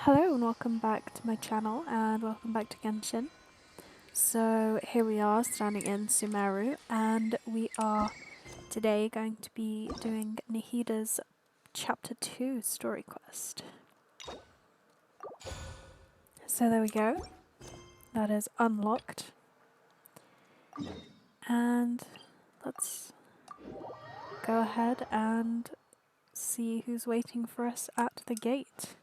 Hello and welcome back to my channel and welcome back to Genshin. So here we are standing in Sumeru and we are today going to be doing Nahida's chapter 2 story quest. So there we go, that is unlocked and let's go ahead and see who's waiting for us at the gate.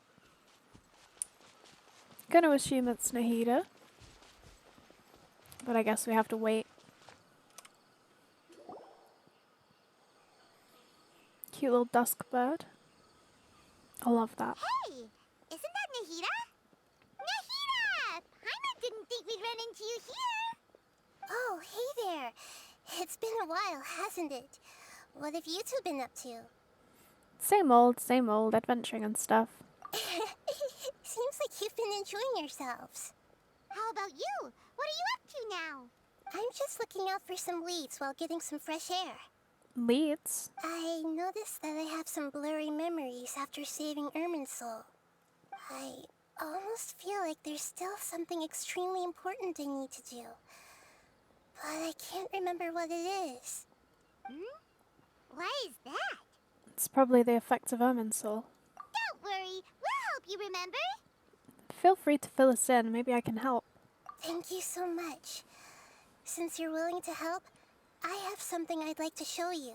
Gonna assume it's Nahida, but I guess we have to wait. Cute little dusk bird. I love that. Hey, isn't that Nahida? Nahida! Paimon didn't think we'd run into you here. Oh, hey there. It's been a while, hasn't it? What have you two been up to? Same old, adventuring and stuff. Seems like you've been enjoying yourselves. How about you? What are you up to now? I'm just looking out for some leads while getting some fresh air. Leads? I noticed that I have some blurry memories after saving Ermin's soul. I almost feel like there's still something extremely important I need to do. But I can't remember what it is. Why is that? It's probably the effects of Soul. Don't worry, we'll help you remember. Feel free to fill us in, maybe I can help. Thank you so much. Since you're willing to help, I have something I'd like to show you.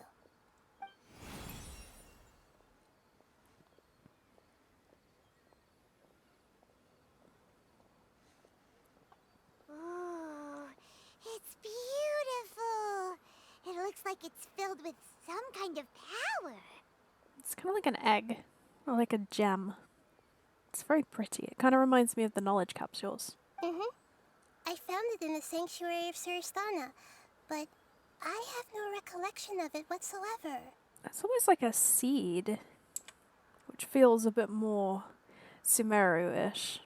Ooh, it's beautiful. It looks like it's filled with some kind of power. It's kind of like an egg, or like a gem. It's very pretty. It kind of reminds me of the knowledge capsules. I found it in the sanctuary of Suristana, but I have no recollection of it whatsoever. It's almost like a seed, which feels a bit more Sumeru-ish.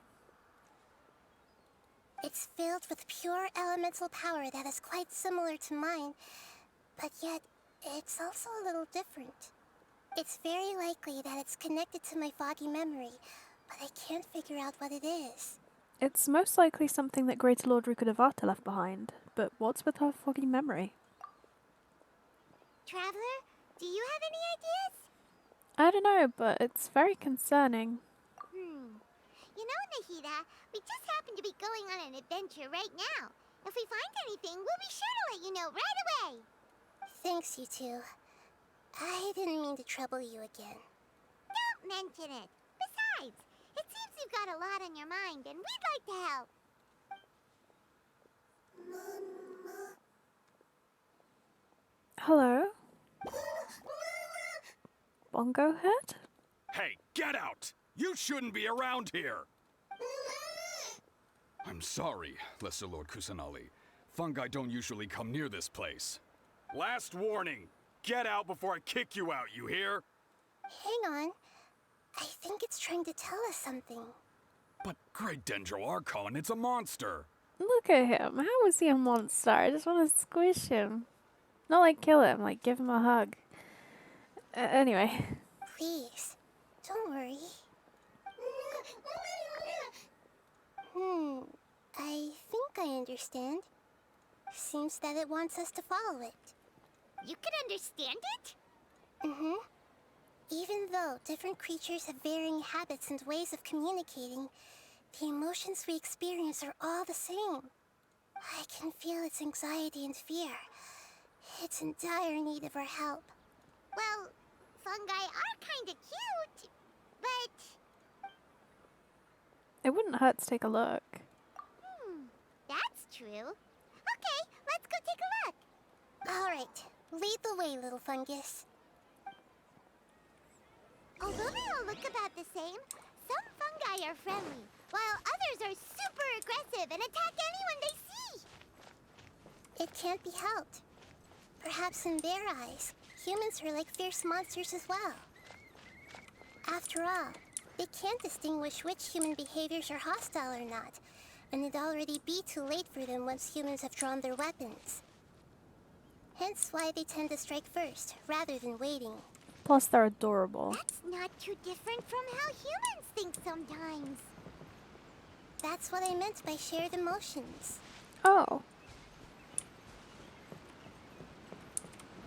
It's filled with pure elemental power that is quite similar to mine, but yet it's also a little different. It's very likely that it's connected to my foggy memory, but I can't figure out what it is. It's most likely something that Greater Lord Rukkhadevata left behind, but what's with her foggy memory? Traveler, do you have any ideas? I don't know, but it's very concerning. You know, Nahida, we just happen to be going on an adventure right now. If we find anything, we'll be sure to let you know right away. Thanks, you two. I didn't mean to trouble you again. Don't mention it. Besides, it seems you've got a lot on your mind, and we'd like to help. Hello? Bongo head? Hey, get out! You shouldn't be around here! I'm sorry, Lesser Lord Kusanali. Fungi don't usually come near this place. Last warning! Get out before I kick you out, you hear? Hang on. I think it's trying to tell us something. But Great Dendro Archon, it's a monster! Look at him. How is he a monster? I just want to squish him. Not like kill him, like give him a hug. Anyway. Please, don't worry. I think I understand. Seems that it wants us to follow it. You can understand it? Even though different creatures have varying habits and ways of communicating, the emotions we experience are all the same. I can feel its anxiety and fear. It's in dire need of our help. Well, fungi are kinda cute, but... It wouldn't hurt to take a look. That's true. Okay, let's go take a look. All right, lead the way, little fungus. Although they all look about the same, some fungi are friendly, while others are super aggressive and attack anyone they see. It can't be helped. Perhaps in their eyes, humans are like fierce monsters as well. After all, they can't distinguish which human behaviors are hostile or not, and it'd already be too late for them once humans have drawn their weapons. Hence why they tend to strike first, rather than waiting. Plus they're adorable. That's not too different from how humans think sometimes. That's what I meant by shared emotions. Oh.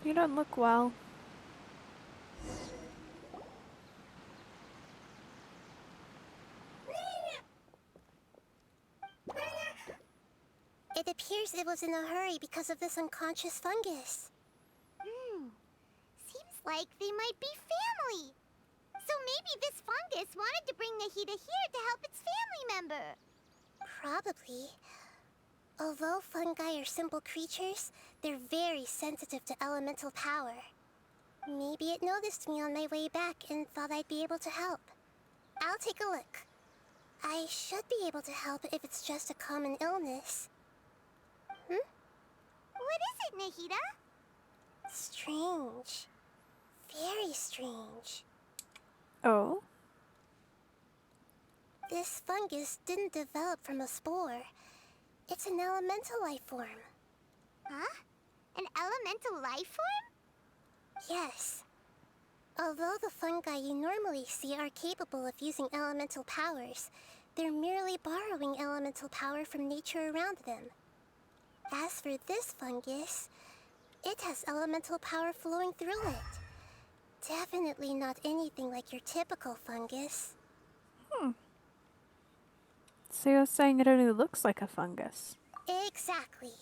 You don't look well. It appears it was in a hurry because of this unconscious fungus. Seems like they might be family. So maybe this fungus wanted to bring Nahida here to help its family member. Probably. Although fungi are simple creatures, they're very sensitive to elemental power. Maybe it noticed me on my way back and thought I'd be able to help. I'll take a look. I should be able to help if it's just a common illness. What is it, Nahida? Strange. Very strange. Oh. This fungus didn't develop from a spore. It's an elemental life form. Huh? An elemental life form? Yes. Although the fungi you normally see are capable of using elemental powers, they're merely borrowing elemental power from nature around them. As for this fungus, it has elemental power flowing through it. Definitely not anything like your typical fungus. So you're saying it only looks like a fungus? Exactly.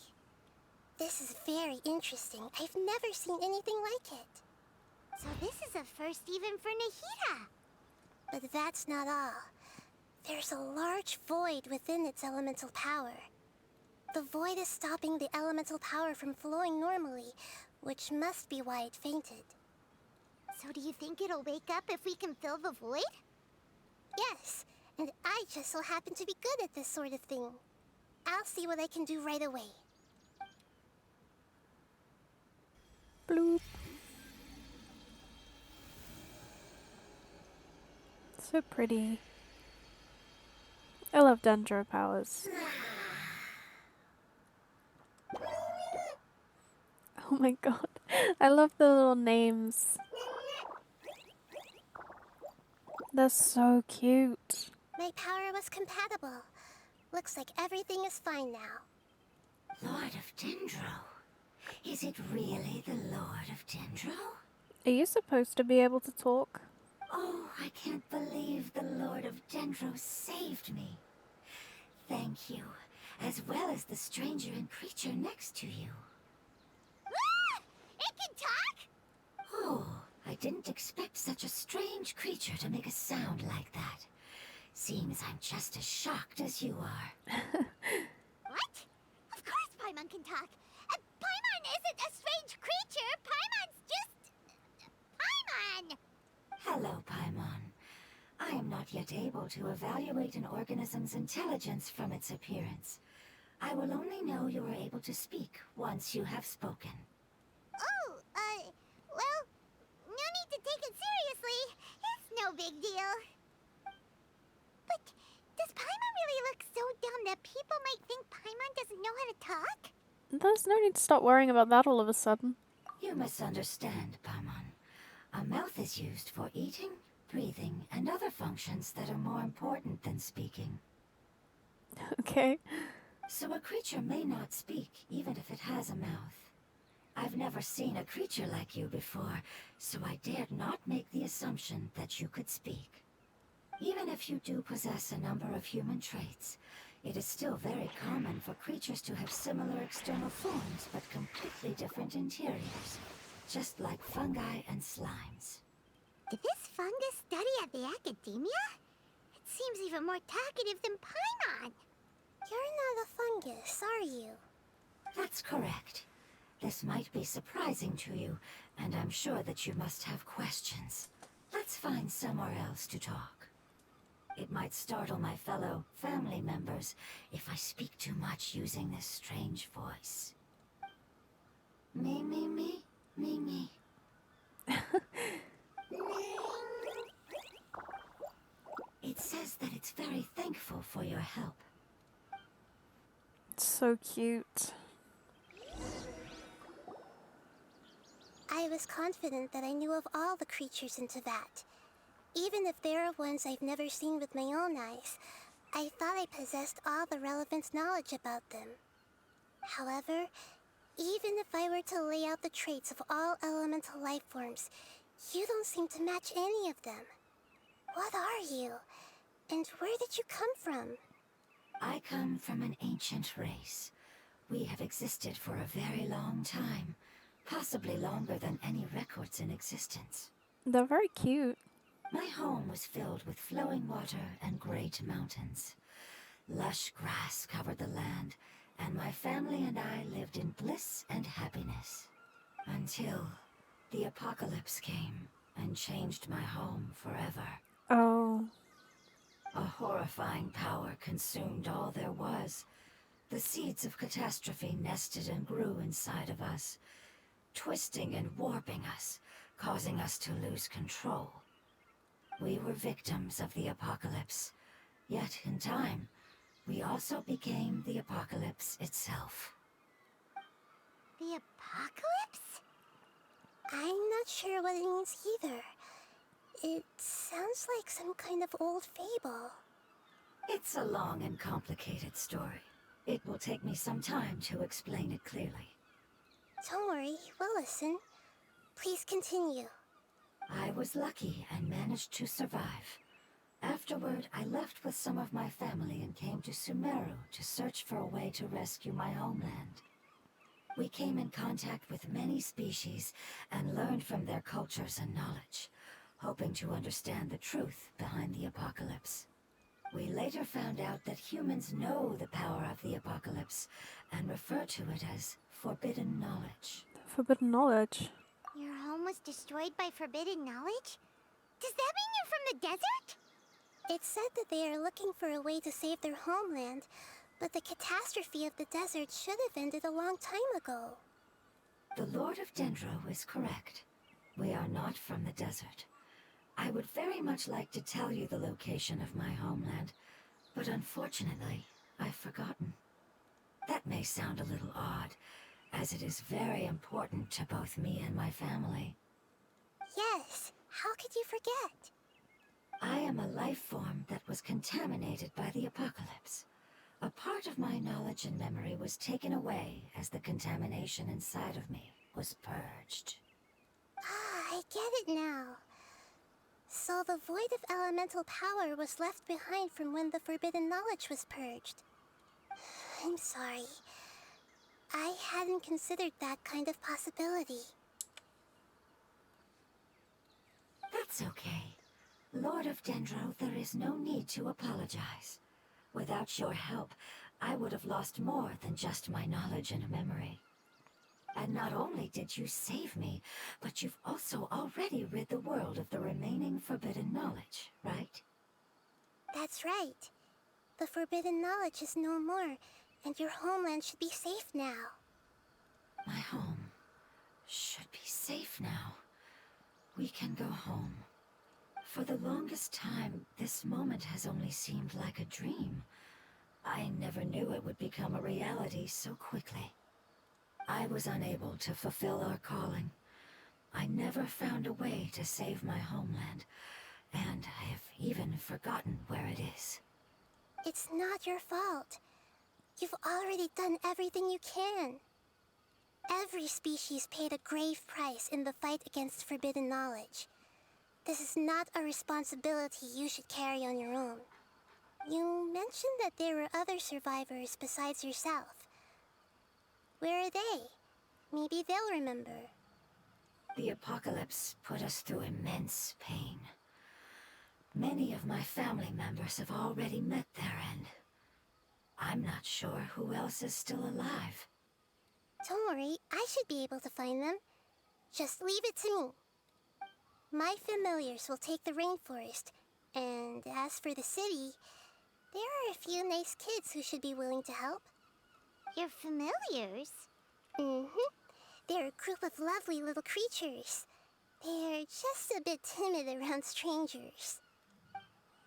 This is very interesting. I've never seen anything like it. So this is a first even for Nahida. But that's not all. There's a large void within its elemental power. The void is stopping the elemental power from flowing normally, which must be why it fainted. So do you think it'll wake up if we can fill the void? Yes, and I just so happen to be good at this sort of thing. I'll see what I can do right away. Bloop. So pretty. I love Dendro powers. Oh my god. I love the little names. They're so cute. My power was compatible. Looks like everything is fine now. Lord of Dendro? Is it really the Lord of Dendro? Are you supposed to be able to talk? Oh, I can't believe the Lord of Dendro saved me. Thank you, as well as the stranger and creature next to you. Ah! It can talk? Oh, I didn't expect such a strange creature to make a sound like that. Seems I'm just as shocked as you are. What? Of course Paimon can talk. Paimon isn't a strange creature. Paimon's just... Paimon! Hello, Paimon. I am not yet able to evaluate an organism's intelligence from its appearance. I will only know you are able to speak once you have spoken. Oh, well, no need to take it seriously. It's no big deal. But does Paimon really look so dumb that people might think Paimon doesn't know how to talk? There's no need to stop worrying about that all of a sudden. You misunderstand, Paimon. A mouth is used for eating, breathing, and other functions that are more important than speaking. Okay. So a creature may not speak, even if it has a mouth. I've never seen a creature like you before, so I dared not make the assumption that you could speak. Even if you do possess a number of human traits, it is still very common for creatures to have similar external forms but completely different interiors, just like fungi and slimes. Did this fungus study at the academia? It seems even more talkative than Paimon. You're not a fungus, are you? That's correct. This might be surprising to you, and I'm sure that you must have questions. Let's find somewhere else to talk. It might startle my fellow family members if I speak too much using this strange voice. Me, me, me, me, me. It says that it's very thankful for your help. It's so cute. I was confident that I knew of all the creatures in Teyvat. Even if there are ones I've never seen with my own eyes, I thought I possessed all the relevant knowledge about them. However, even if I were to lay out the traits of all elemental life forms, you don't seem to match any of them. What are you? And where did you come from? I come from an ancient race. We have existed for a very long time, possibly longer than any records in existence. They're very cute. My home was filled with flowing water and great mountains. Lush grass covered the land, and my family and I lived in bliss and happiness. Until the apocalypse came and changed my home forever. Oh. A horrifying power consumed all there was. The seeds of catastrophe nested and grew inside of us, twisting and warping us, causing us to lose control. We were victims of the apocalypse, yet in time, we also became the apocalypse itself. The apocalypse? I'm not sure what it means either. It sounds like some kind of old fable. It's a long and complicated story. It will take me some time to explain it clearly. Don't worry, we'll listen. Please continue. I was lucky and managed to survive. Afterward, I left with some of my family and came to Sumeru to search for a way to rescue my homeland. We came in contact with many species and learned from their cultures and knowledge, hoping to understand the truth behind the apocalypse. We later found out that humans know the power of the apocalypse and refer to it as forbidden knowledge. Forbidden knowledge. Your home was destroyed by forbidden knowledge? Does that mean you're from the desert? It's said that they are looking for a way to save their homeland, but the catastrophe of the desert should have ended a long time ago. The Lord of Dendro is correct. We are not from the desert. I would very much like to tell you the location of my homeland, but unfortunately, I've forgotten. That may sound a little odd, as it is very important to both me and my family. Yes, how could you forget? I am a life form that was contaminated by the apocalypse. A part of my knowledge and memory was taken away as the contamination inside of me was purged. Ah, I get it now. So the void of elemental power was left behind from when the forbidden knowledge was purged. I'm sorry. I hadn't considered that kind of possibility. That's okay. Lord of Dendro, there is no need to apologize. Without your help, I would have lost more than just my knowledge and memory. And not only did you save me, but you've also already rid the world of the remaining forbidden knowledge, right? That's right. The forbidden knowledge is no more, and your homeland should be safe now. My home should be safe now. We can go home. For the longest time, this moment has only seemed like a dream. I never knew it would become a reality so quickly. I was unable to fulfill our calling. I never found a way to save my homeland, and I have even forgotten where it is. It's not your fault. You've already done everything you can. Every species paid a grave price in the fight against forbidden knowledge. This is not a responsibility you should carry on your own. You mentioned that there were other survivors besides yourself. Where are they? Maybe they'll remember. The apocalypse put us through immense pain. Many of my family members have already met their end. I'm not sure who else is still alive. Don't worry, I should be able to find them. Just leave it to me. My familiars will take the rainforest, and as for the city, there are a few nice kids who should be willing to help. Your familiars? Mm-hmm. They're a group of lovely little creatures. They're just a bit timid around strangers.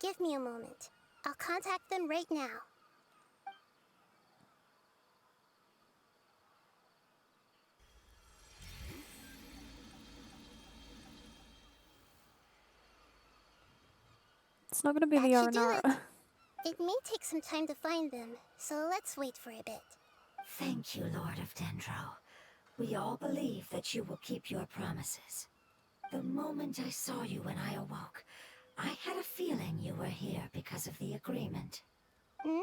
Give me a moment. I'll contact them right now. It's not gonna be That the should do it. Aranara. It may take some time to find them, so let's wait for a bit. Thank you, Lord of Dendro. We all believe that you will keep your promises. The moment I saw you when I awoke, I had a feeling you were here because of the agreement. Hmm?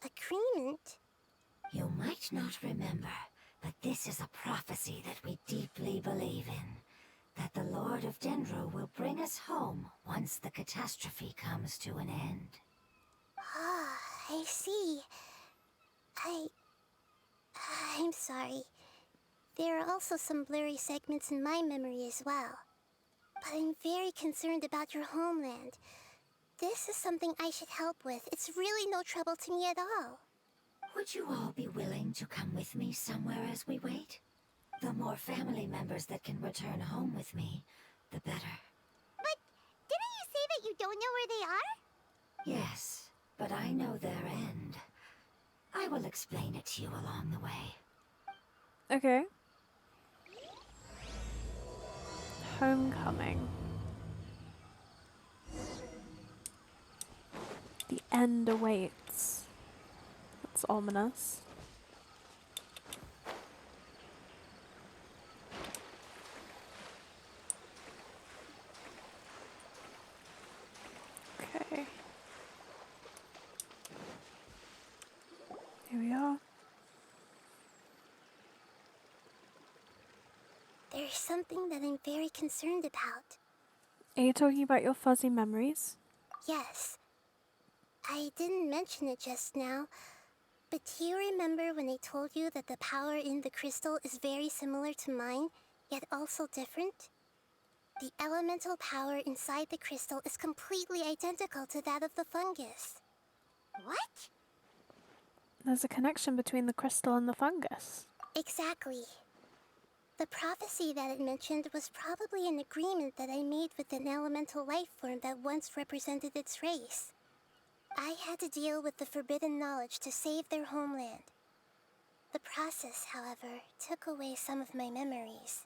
Agreement? You might not remember, but this is a prophecy that we deeply believe in. That the Lord of Dendro will bring us home once the catastrophe comes to an end. Ah, I see. I'm sorry. There are also some blurry segments in my memory as well. But I'm very concerned about your homeland. This is something I should help with. It's really no trouble to me at all. Would you all be willing to come with me somewhere as we wait? The more family members that can return home with me, the better. But didn't you say that you don't know where they are? Yes, but I know their end. I will explain it to you along the way. Okay. Homecoming. The end awaits. That's ominous. Okay. Here we are. There's something that I'm very concerned about. Are you talking about your fuzzy memories? Yes. I didn't mention it just now, but do you remember when I told you that the power in the crystal is very similar to mine, yet also different? The elemental power inside the crystal is completely identical to that of the fungus. What? There's a connection between the crystal and the fungus. Exactly. The prophecy that it mentioned was probably an agreement that I made with an elemental life form that once represented its race. I had to deal with the forbidden knowledge to save their homeland. The process, however, took away some of my memories.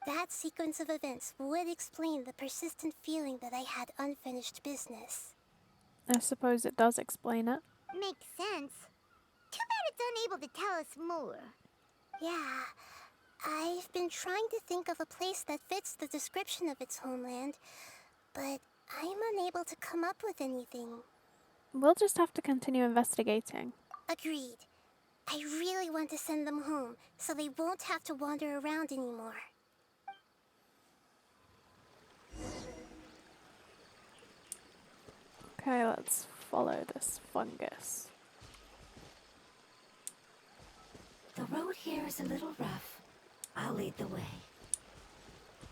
That sequence of events would explain the persistent feeling that I had unfinished business. I suppose it does explain it. Makes sense. Too bad it's unable to tell us more. Yeah, I've been trying to think of a place that fits the description of its homeland, but I'm unable to come up with anything. We'll just have to continue investigating. Agreed. I really want to send them home, so they won't have to wander around anymore. Okay, let's follow this fungus. The road here is a little rough. I'll lead the way.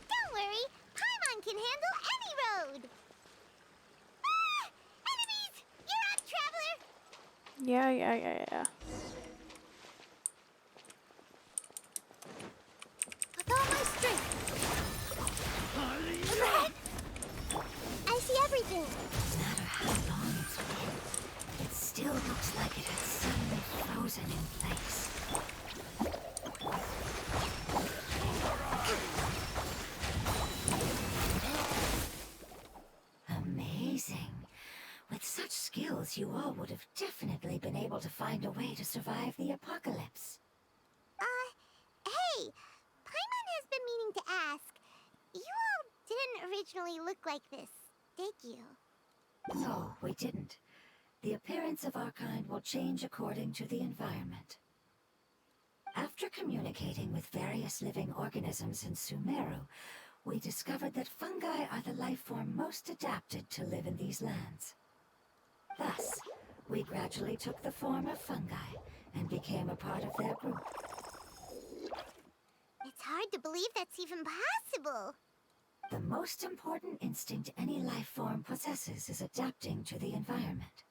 Don't worry, Paimon can handle any road! Ah! Enemies! You're up, traveler! Yeah. With all my strength! I see everything! No matter how long it's been, it still looks like it has suddenly frozen in place. Amazing. With such skills, you all would have definitely been able to find a way to survive the apocalypse. Hey! Paimon has been meaning to ask. You all didn't originally look like this, did you? No, we didn't. The appearance of our kind will change according to the environment. After communicating with various living organisms in Sumeru, we discovered that fungi are the life form most adapted to live in these lands. Thus, we gradually took the form of fungi and became a part of their group. It's hard to believe that's even possible. The most important instinct any life form possesses is adapting to the environment.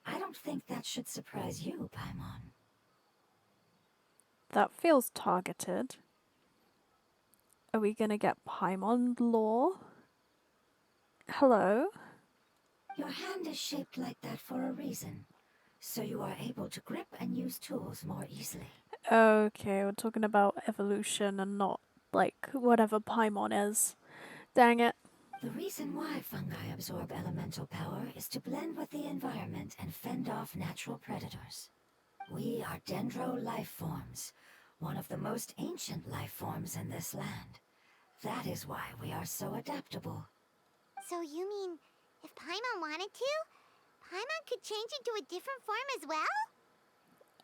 I don't think that should surprise you, Paimon. That feels targeted. Are we gonna get Paimon lore? Hello? Your hand is shaped like that for a reason, so you are able to grip and use tools more easily. Okay, we're talking about evolution and not, like, whatever Paimon is. Dang it. The reason why fungi absorb elemental power is to blend with the environment and fend off natural predators. We are dendro life forms, one of the most ancient life forms in this land. That is why we are so adaptable. So you mean, if Paimon wanted to, Paimon could change into a different form as well?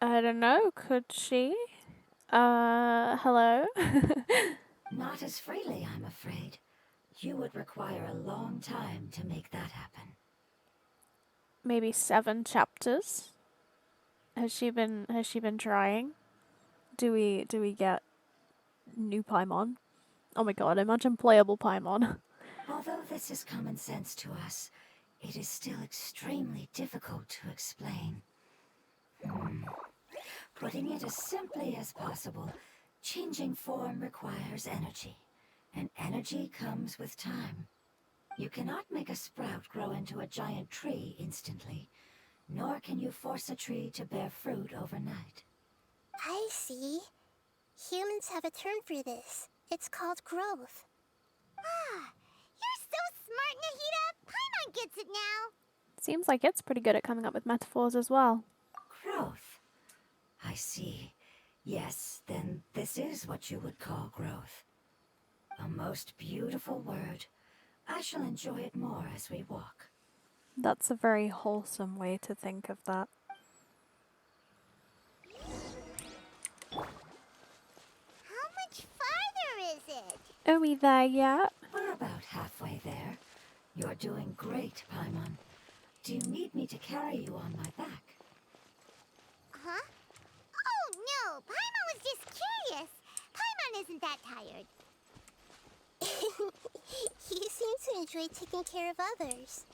I don't know, could she? Hello? Not as freely, I'm afraid. You would require a long time to make that happen. Maybe 7 chapters? Has she been trying? Do we get new Paimon? Oh my god, imagine playable Paimon. Although this is common sense to us, it is still extremely difficult to explain. Putting it as simply as possible, changing form requires energy, and energy comes with time. You cannot make a sprout grow into a giant tree instantly, nor can you force a tree to bear fruit overnight. I see. Humans have a term for this. It's called growth. Ah, you're so smart, Nahida! Paimon gets it now! Seems like it's pretty good at coming up with metaphors as well. Growth. I see. Yes, then this is what you would call growth. A most beautiful word. I shall enjoy it more as we walk. That's a very wholesome way to think of that. How much farther is it? Are we there yet? We're about halfway there. You're doing great, Paimon. Do you need me to carry you on my back? Huh? Oh, no! Paimon was just curious. Paimon isn't that tired. You seem to enjoy taking care of others.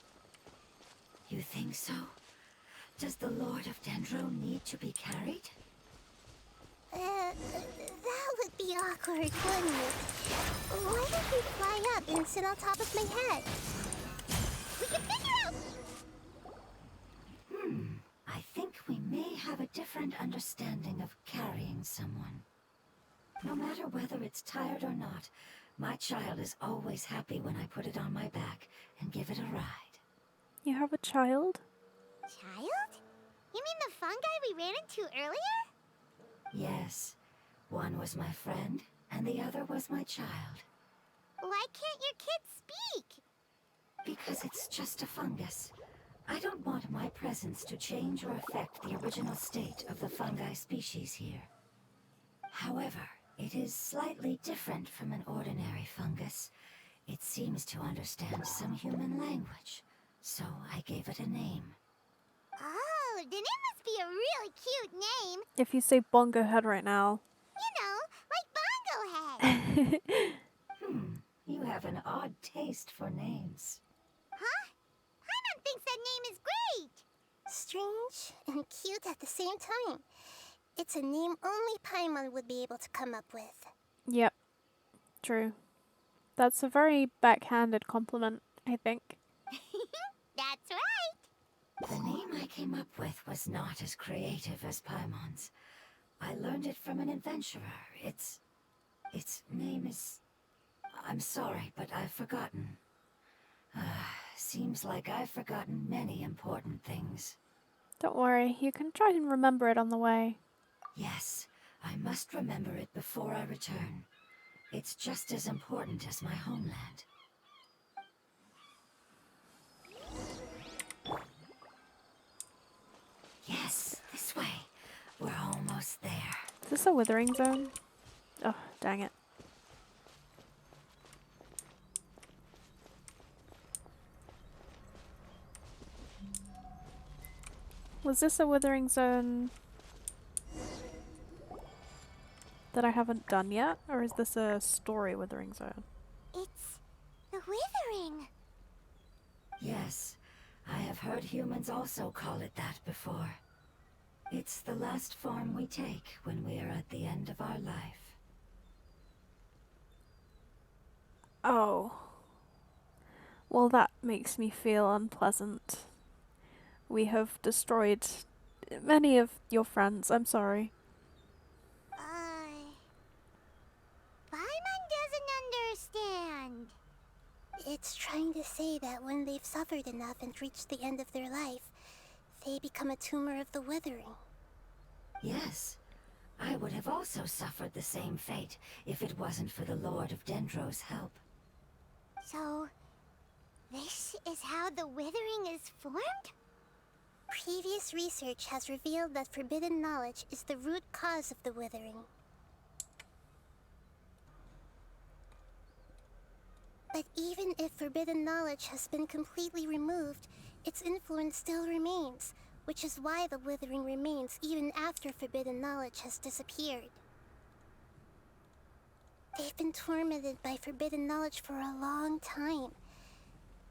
You think so? Does the Lord of Dendro need to be carried? That would be awkward, wouldn't it? Why don't you fly up and sit on top of my head? We can figure out! I think we may have a different understanding of carrying someone. No matter whether it's tired or not, my child is always happy when I put it on my back and give it a ride. You have a child? Child? You mean the fungi we ran into earlier? Yes, one was my friend, and the other was my child. Why can't your kid speak? Because it's just a fungus. I don't want my presence to change or affect the original state of the fungi species here. However, it is slightly different from an ordinary fungus. It seems to understand some human language, so I gave it a name. Oh, then it must be a really cute name. If you say bongo head right now. You know, like Bongo Head. You have an odd taste for names. Huh? Paimon thinks that name is great. Strange and cute at the same time. It's a name only Paimon would be able to come up with. Yep. True. That's a very backhanded compliment, I think. That's right. The name I came up with was not as creative as Paimon's. I learned it from an adventurer. Its name is... I'm sorry, but I've forgotten. Seems like I've forgotten many important things. Don't worry, you can try and remember it on the way. Yes, I must remember it before I return. It's just as important as my homeland. Yes, this way. We're almost there. Is this a withering zone? Oh, dang it. Was this a withering zone that I haven't done yet? Or is this a story withering zone? It's the Withering. Yes, I have heard humans also call it that before. It's the last form we take when we are at the end of our life. Oh. Well, that makes me feel unpleasant. We have destroyed many of your friends. I'm sorry. Paimon doesn't understand. It's trying to say that when they've suffered enough and reached the end of their life, they become a tumor of the withering. Yes, I would have also suffered the same fate if it wasn't for the Lord of Dendro's help. So, this is how the withering is formed? Previous research has revealed that forbidden knowledge is the root cause of the withering. But even if forbidden knowledge has been completely removed, its influence still remains, which is why the withering remains even after forbidden knowledge has disappeared. They've been tormented by forbidden knowledge for a long time.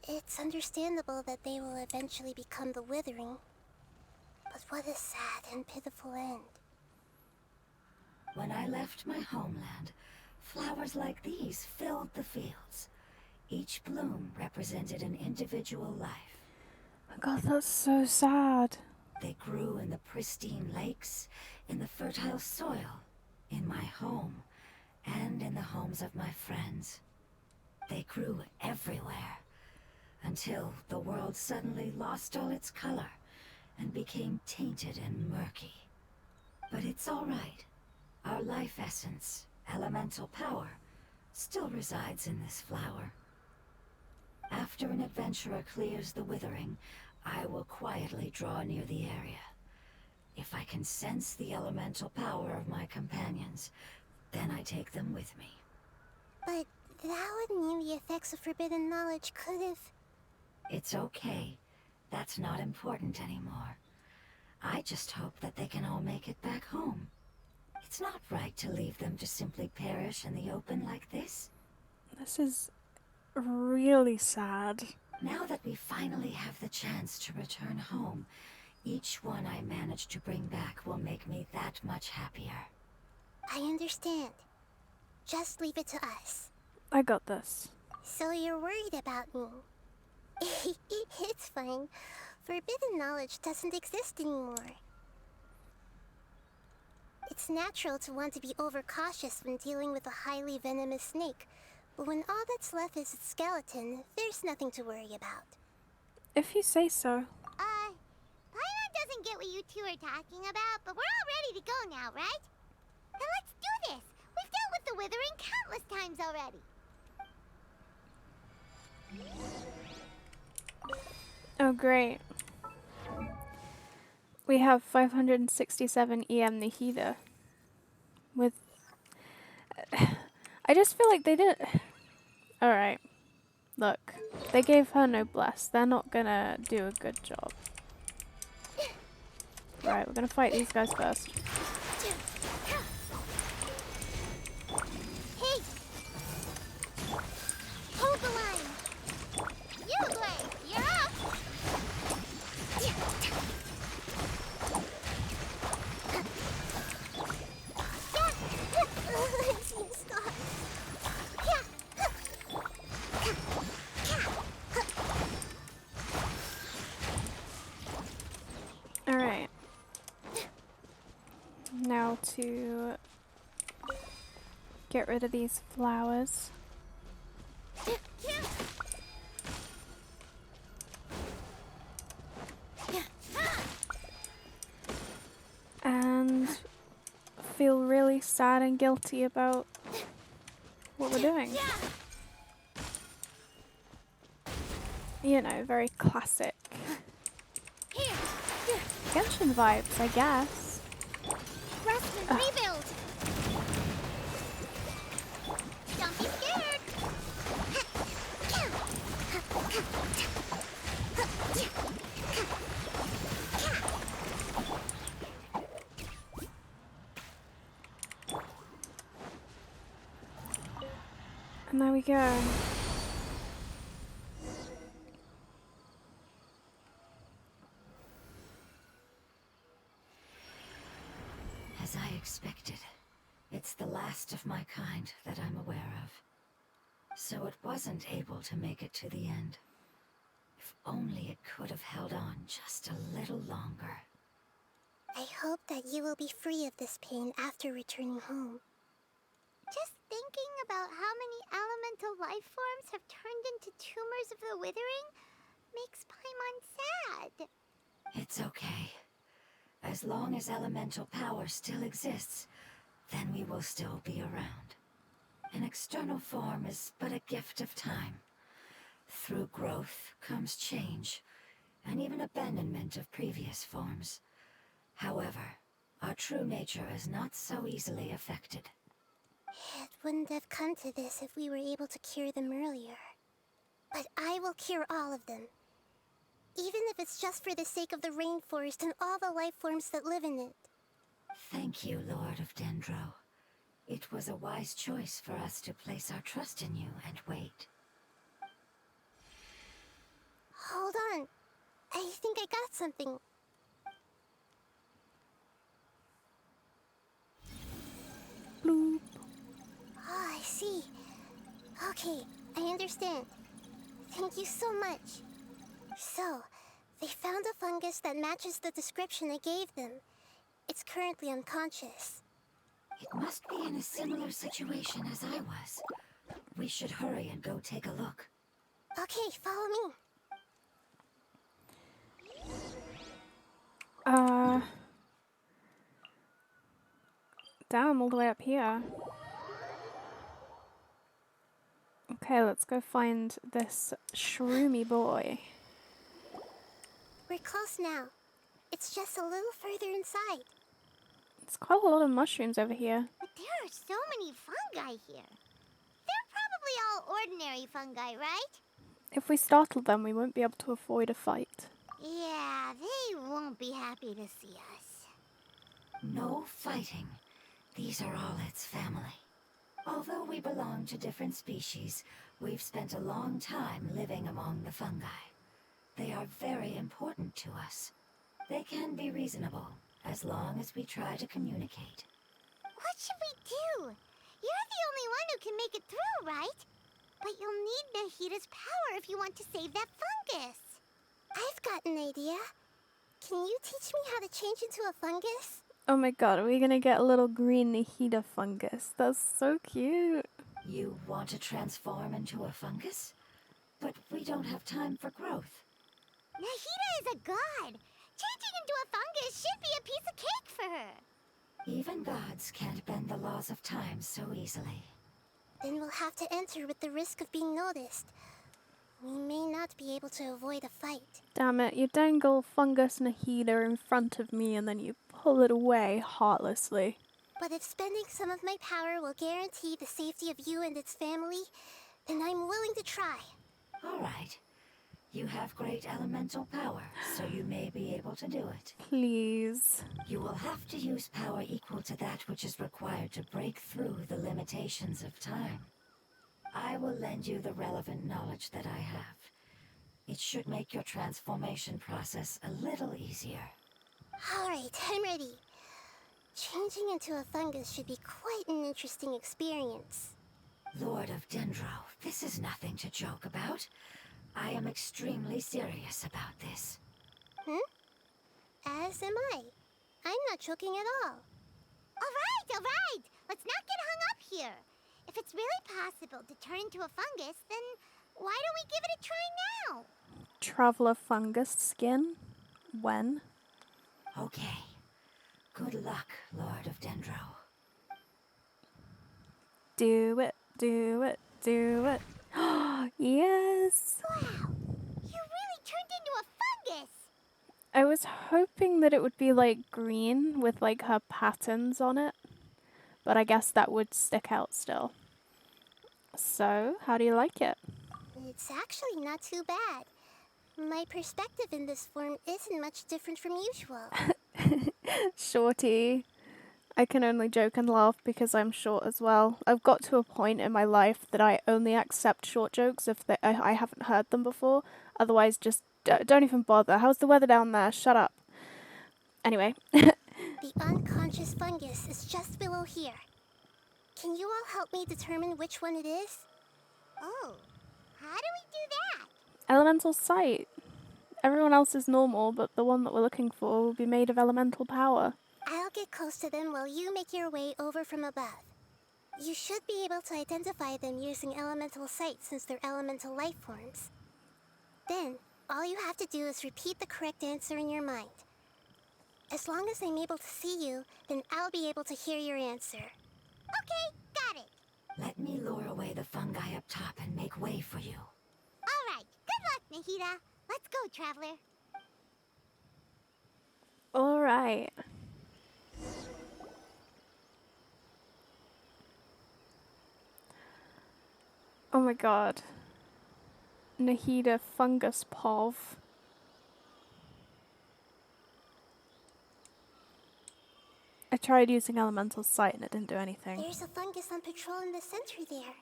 It's understandable that they will eventually become the withering. But what a sad and pitiful end. When I left my homeland, flowers like these filled the fields. Each bloom represented an individual life. Oh my god, that's so sad. They grew in the pristine lakes, in the fertile soil, in my home, and in the homes of my friends. They grew everywhere, until the world suddenly lost all its color and became tainted and murky. But it's all right. Our life essence, elemental power, still resides in this flower. After an adventurer clears the withering, I will quietly draw near the area. If I can sense the elemental power of my companions, then I take them with me. But that would mean the effects of forbidden knowledge could have... It's okay. That's not important anymore. I just hope that they can all make it back home. It's not right to leave them to simply perish in the open like this. This is really sad. Now that we finally have the chance to return home, each one I manage to bring back will make me that much happier. I understand. Just leave it to us. I got this. So you're worried about me? It's fine. Forbidden knowledge doesn't exist anymore. It's natural to want to be overcautious when dealing with a highly venomous snake, but when all that's left is its skeleton, there's nothing to worry about. If you say so. Paimon doesn't get what you two are talking about, but we're all ready to go now, right? Then let's do this! We've dealt with the withering countless times already! Oh, great. We have 567 EM nahida. With... I just feel like they did... Alright. Look. They gave her noblesse. They're not gonna do a good job. Right, we're gonna fight these guys first. Hey! Hold the line! You, Blade! You're up! Stop! Alright. Now to get rid of these flowers. And feel really sad and guilty about what we're doing. You know, very classic Genshin vibes, I guess. Rest and rebuild! Don't be scared! And there we go. As I expected, it's the last of my kind that I'm aware of. So it wasn't able to make it to the end. If only it could have held on just a little longer. I hope that you will be free of this pain after returning home. Just thinking about how many elemental life forms have turned into tumors of the withering makes Paimon sad. It's okay. As long as elemental power still exists, then we will still be around. An external form is but a gift of time. Through growth comes change, and even abandonment of previous forms. However, our true nature is not so easily affected. It wouldn't have come to this if we were able to cure them earlier. But I will cure all of them. Even if it's just for the sake of the rainforest and all the life forms that live in it. Thank you, Lord of Dendro. It was a wise choice for us to place our trust in you and wait. Hold on. I think I got something. Bloop. Oh, I see. Okay, I understand. Thank you so much. So, they found a fungus that matches the description I gave them. It's currently unconscious. It must be in a similar situation as I was. We should hurry and go take a look. Okay, follow me. Damn, all the way up here. Okay, let's go find this shroomy boy. We're close now. It's just a little further inside. It's quite a lot of mushrooms over here. But there are so many fungi here. They're probably all ordinary fungi, right? If we startle them, we won't be able to avoid a fight. Yeah, they won't be happy to see us. No fighting. These are all its family. Although we belong to different species, we've spent a long time living among the fungi. They are very important to us. They can be reasonable, as long as we try to communicate. What should we do? You're the only one who can make it through, right? But you'll need Nahida's power if you want to save that fungus. I've got an idea. Can you teach me how to change into a fungus? Oh my god, are we gonna get a little green nahida fungus? That's so cute. You want to transform into a fungus? But we don't have time for growth. Nahida is a god. Changing into a fungus should be a piece of cake for her. Even gods can't bend the laws of time so easily. Then we'll have to enter with the risk of being noticed. We may not be able to avoid a fight. Damn it, you dangle fungus nahida in front of me and then you pull it away heartlessly. But if spending some of my power will guarantee the safety of you and its family, then I'm willing to try. All right. You have great elemental power, so you may be able to do it. Please. You will have to use power equal to that which is required to break through the limitations of time. I will lend you the relevant knowledge that I have. It should make your transformation process a little easier. Alright, I'm ready. Changing into a fungus should be quite an interesting experience. Lord of Dendro, this is nothing to joke about. I am extremely serious about this. As am I. I'm not joking at all. Alright! Let's not get hung up here. If it's really possible to turn into a fungus, then why don't we give it a try now? Traveler fungus skin? When? Okay. Good luck, Lord of Dendro. Do it, do it, do it. Yes! Wow! You really turned into a fungus! I was hoping that it would be like green with like her patterns on it, but I guess that would stick out still. So, how do you like it? It's actually not too bad. My perspective in this form isn't much different from usual. Shorty. I can only joke and laugh because I'm short as well. I've got to a point in my life that I only accept short jokes if I haven't heard them before. Otherwise, just don't even bother. How's the weather down there? Shut up. Anyway. The unconscious fungus is just below here. Can you all help me determine which one it is? Oh, how do we do that? Elemental sight. Everyone else is normal, but the one that we're looking for will be made of elemental power. I'll get close to them while you make your way over from above. You should be able to identify them using elemental sight since they're elemental life forms. Then, all you have to do is repeat the correct answer in your mind. As long as I'm able to see you, then I'll be able to hear your answer. Okay, got it. Let me lure away the fungi up top and make way for you. All right, good luck, Nahida. Let's go, Traveler. Alright. Oh my god. Nahida fungus pov. I tried using elemental sight and it didn't do anything. There's a fungus on patrol in the center there.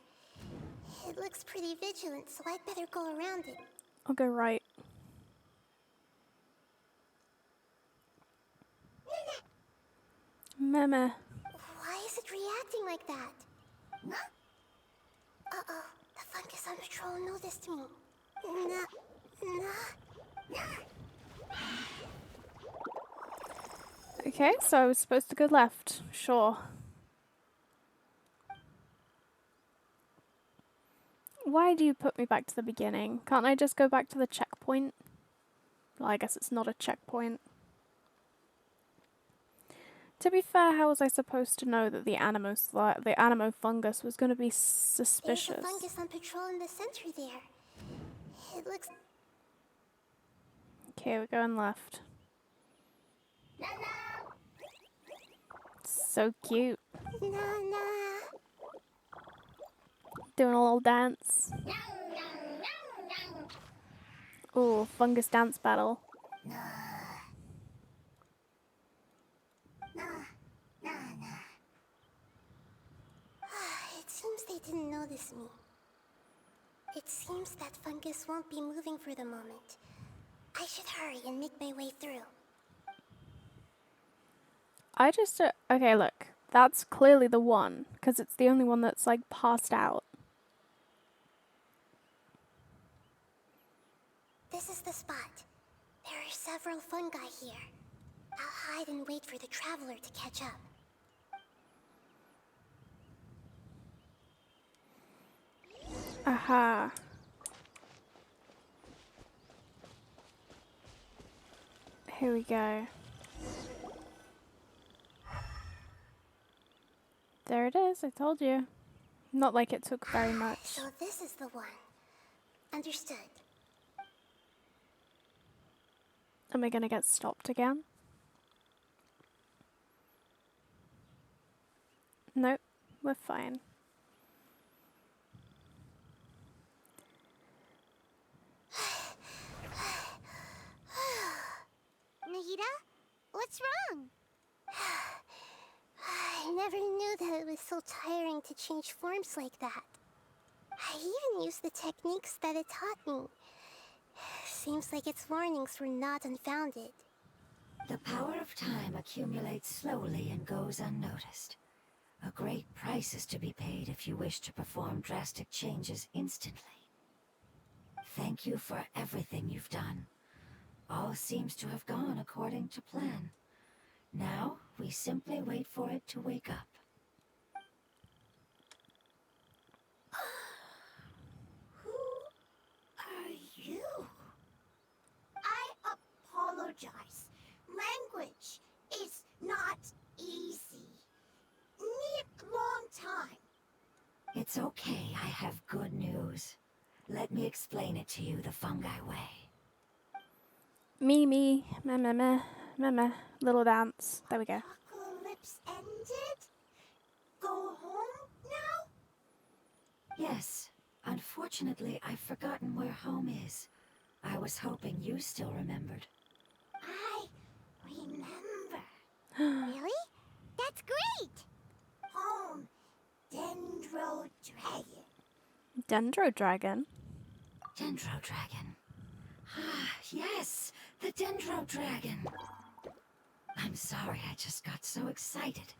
It looks pretty vigilant, so I'd better go around it. I'll go right. Meh. Why is it reacting like that? Uh-oh, the fungus on patrol noticed me. Okay, so I was supposed to go left. Sure. Why do you put me back to the beginning? Can't I just go back to the checkpoint? Well, I guess it's not a checkpoint. To be fair, how was I supposed to know that the animo fungus was going to be suspicious? There's a fungus on patrol in the center there. It looks... Okay, we're going left. So cute. Nah. Doing a little dance. Ooh, fungus dance battle. It seems they didn't notice me. It seems that fungus won't be moving for the moment. I should hurry and make my way through. I just... okay, look. That's clearly the one, because it's the only one that's, like, passed out. This is the spot. There are several fungi here. I'll hide and wait for the traveler to catch up. Aha. Here we go. There it is, I told you. Not like it took very much. So this is the one. Understood. Am I gonna get stopped again? Nope, we're fine. Nahida? What's wrong? I never knew that it was so tiring to change forms like that. I even used the techniques that it taught me. Seems like its warnings were not unfounded. The power of time accumulates slowly and goes unnoticed. A great price is to be paid if you wish to perform drastic changes instantly. Thank you for everything you've done. All seems to have gone according to plan. Now, we simply wait for it to wake up. Who are you? I apologize. Language is not easy. Need long time. It's okay, I have good news. Let me explain it to you the fungi way. Me, meh. Little dance. There we go. Apocalypse ended? Go home now? Yes, unfortunately, I've forgotten where home is. I was hoping you still remembered. I remember. Really? That's great! Home, Dendro Dragon. Dendro Dragon? Dendro Dragon. Ah, yes, the Dendro Dragon. I'm sorry, I just got so excited.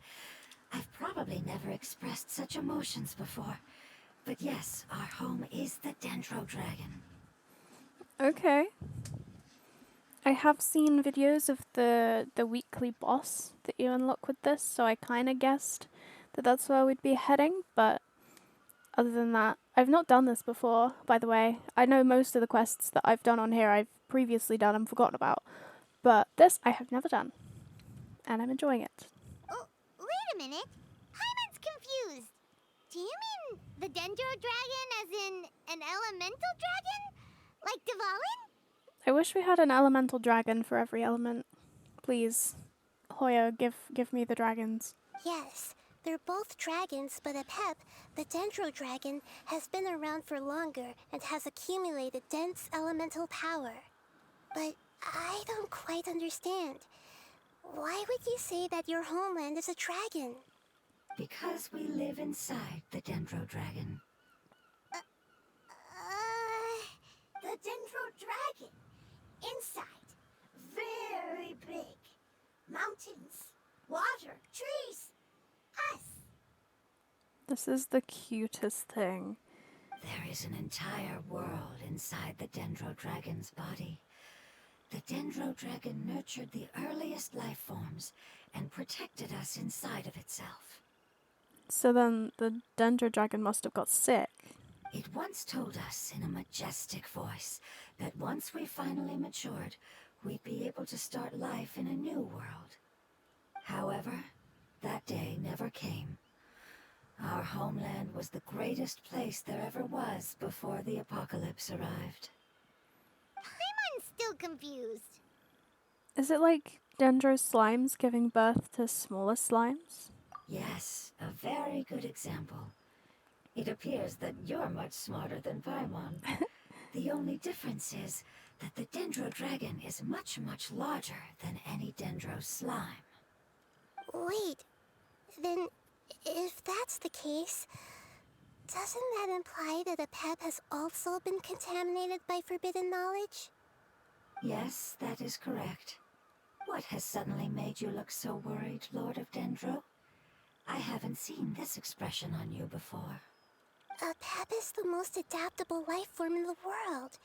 I've probably never expressed such emotions before. But yes, our home is the Dendro Dragon. Okay. I have seen videos of the weekly boss that you unlock with this, so I kind of guessed that that's where we'd be heading, but other than that, I've not done this before, by the way. I know most of the quests that I've done on here I've previously done and forgotten about, but this I have never done, and I'm enjoying it. Oh, wait a minute. Hyman's confused. Do you mean the Dendro Dragon as in an elemental dragon? Like Dvalin? I wish we had an elemental dragon for every element. Please, Hoya, give me the dragons. Yes, they're both dragons, but Apep, the Dendro Dragon, has been around for longer and has accumulated dense elemental power. But I don't quite understand. Why would you say that your homeland is a dragon? Because we live inside the Dendro Dragon. The Dendro Dragon. Inside. Very big. Mountains. Water. Trees. Us. This is the cutest thing. There is an entire world inside the Dendro Dragon's body. The Dendro Dragon nurtured the earliest life forms and protected us inside of itself. So then the Dendro Dragon must have got sick. It once told us in a majestic voice that once we finally matured, we'd be able to start life in a new world. However, that day never came. Our homeland was the greatest place there ever was before the apocalypse arrived. I'm still confused. Is it like Dendro slimes giving birth to smaller slimes? Yes, a very good example. It appears that you're much smarter than Paimon. The only difference is that the Dendro Dragon is much, much larger than any Dendro slime. Wait, then if that's the case, doesn't that imply that Apep has also been contaminated by forbidden knowledge? Yes, that is correct. What has suddenly made you look so worried, Lord of Dendro? I haven't seen this expression on you before. Apep is the most adaptable life form in the world.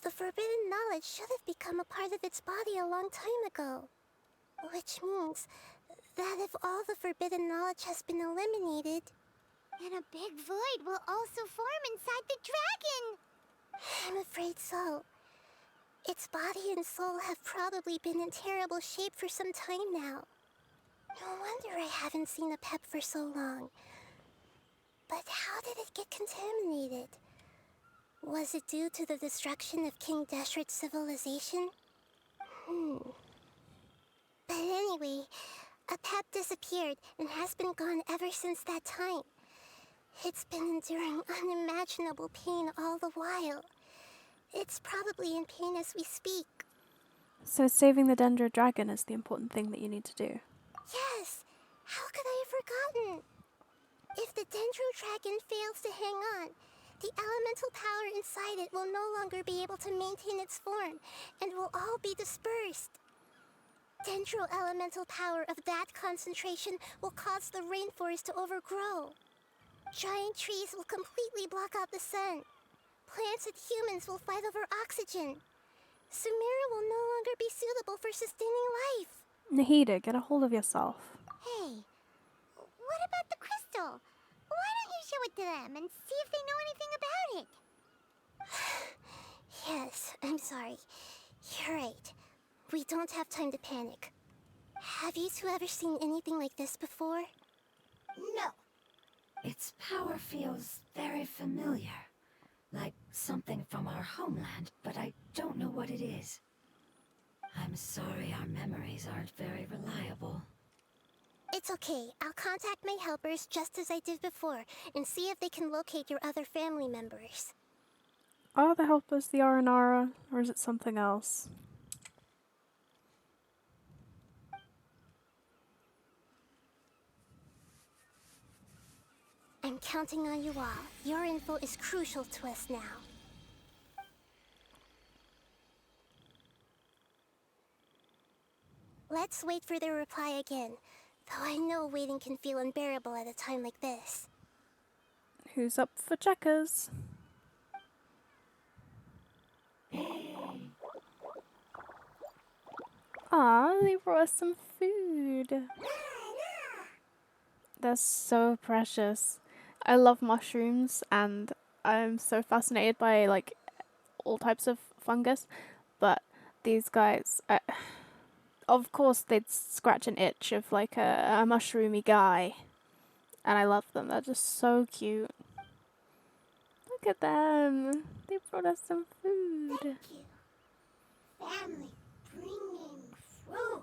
The forbidden knowledge should have become a part of its body a long time ago. Which means that if all the forbidden knowledge has been eliminated, then a big void will also form inside the dragon! I'm afraid so. Its body and soul have probably been in terrible shape for some time now. No wonder I haven't seen Apep for so long. But how did it get contaminated? Was it due to the destruction of King Deshret's civilization? But anyway, Apep disappeared and has been gone ever since that time. It's been enduring unimaginable pain all the while. It's probably in pain as we speak. So saving the Dendro Dragon is the important thing that you need to do. Yes! How could I have forgotten? If the Dendro Dragon fails to hang on, the elemental power inside it will no longer be able to maintain its form and will all be dispersed. Dendro elemental power of that concentration will cause the rainforest to overgrow. Giant trees will completely block out the sun. Plants and humans will fight over oxygen. Sumeru will no longer be suitable for sustaining life. Nahida, get a hold of yourself. Hey, what about the crystal? Why don't you show it to them and see if they know anything about it? Yes, I'm sorry. You're right. We don't have time to panic. Have you two ever seen anything like this before? No. Its power feels very familiar. Like something from our homeland, but I don't know what it is. I'm sorry our memories aren't very reliable. It's okay. I'll contact my helpers just as I did before and see if they can locate your other family members. Are the helpers the Aranara, or is it something else? I'm counting on you all. Your info is crucial to us now. Let's wait for their reply again, though I know waiting can feel unbearable at a time like this. Who's up for checkers? Ah, they brought us some food. They're so precious. I love mushrooms and I'm so fascinated by like all types of fungus, but these guys, of course, they'd scratch an itch of like a mushroomy guy, and I love them. They're just so cute. Look at them. They brought us some food. Thank you. Family bringing fruit.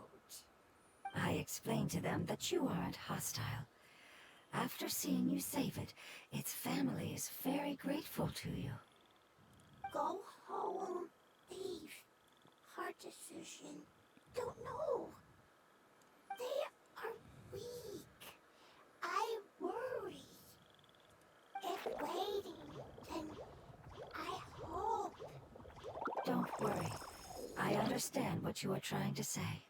I explained to them that you aren't hostile. After seeing you save it, its family is very grateful to you. Go home. Leave. Hard decision. Don't know. They are weak. I worry. If waiting, then I hope. Don't worry. I understand what you are trying to say.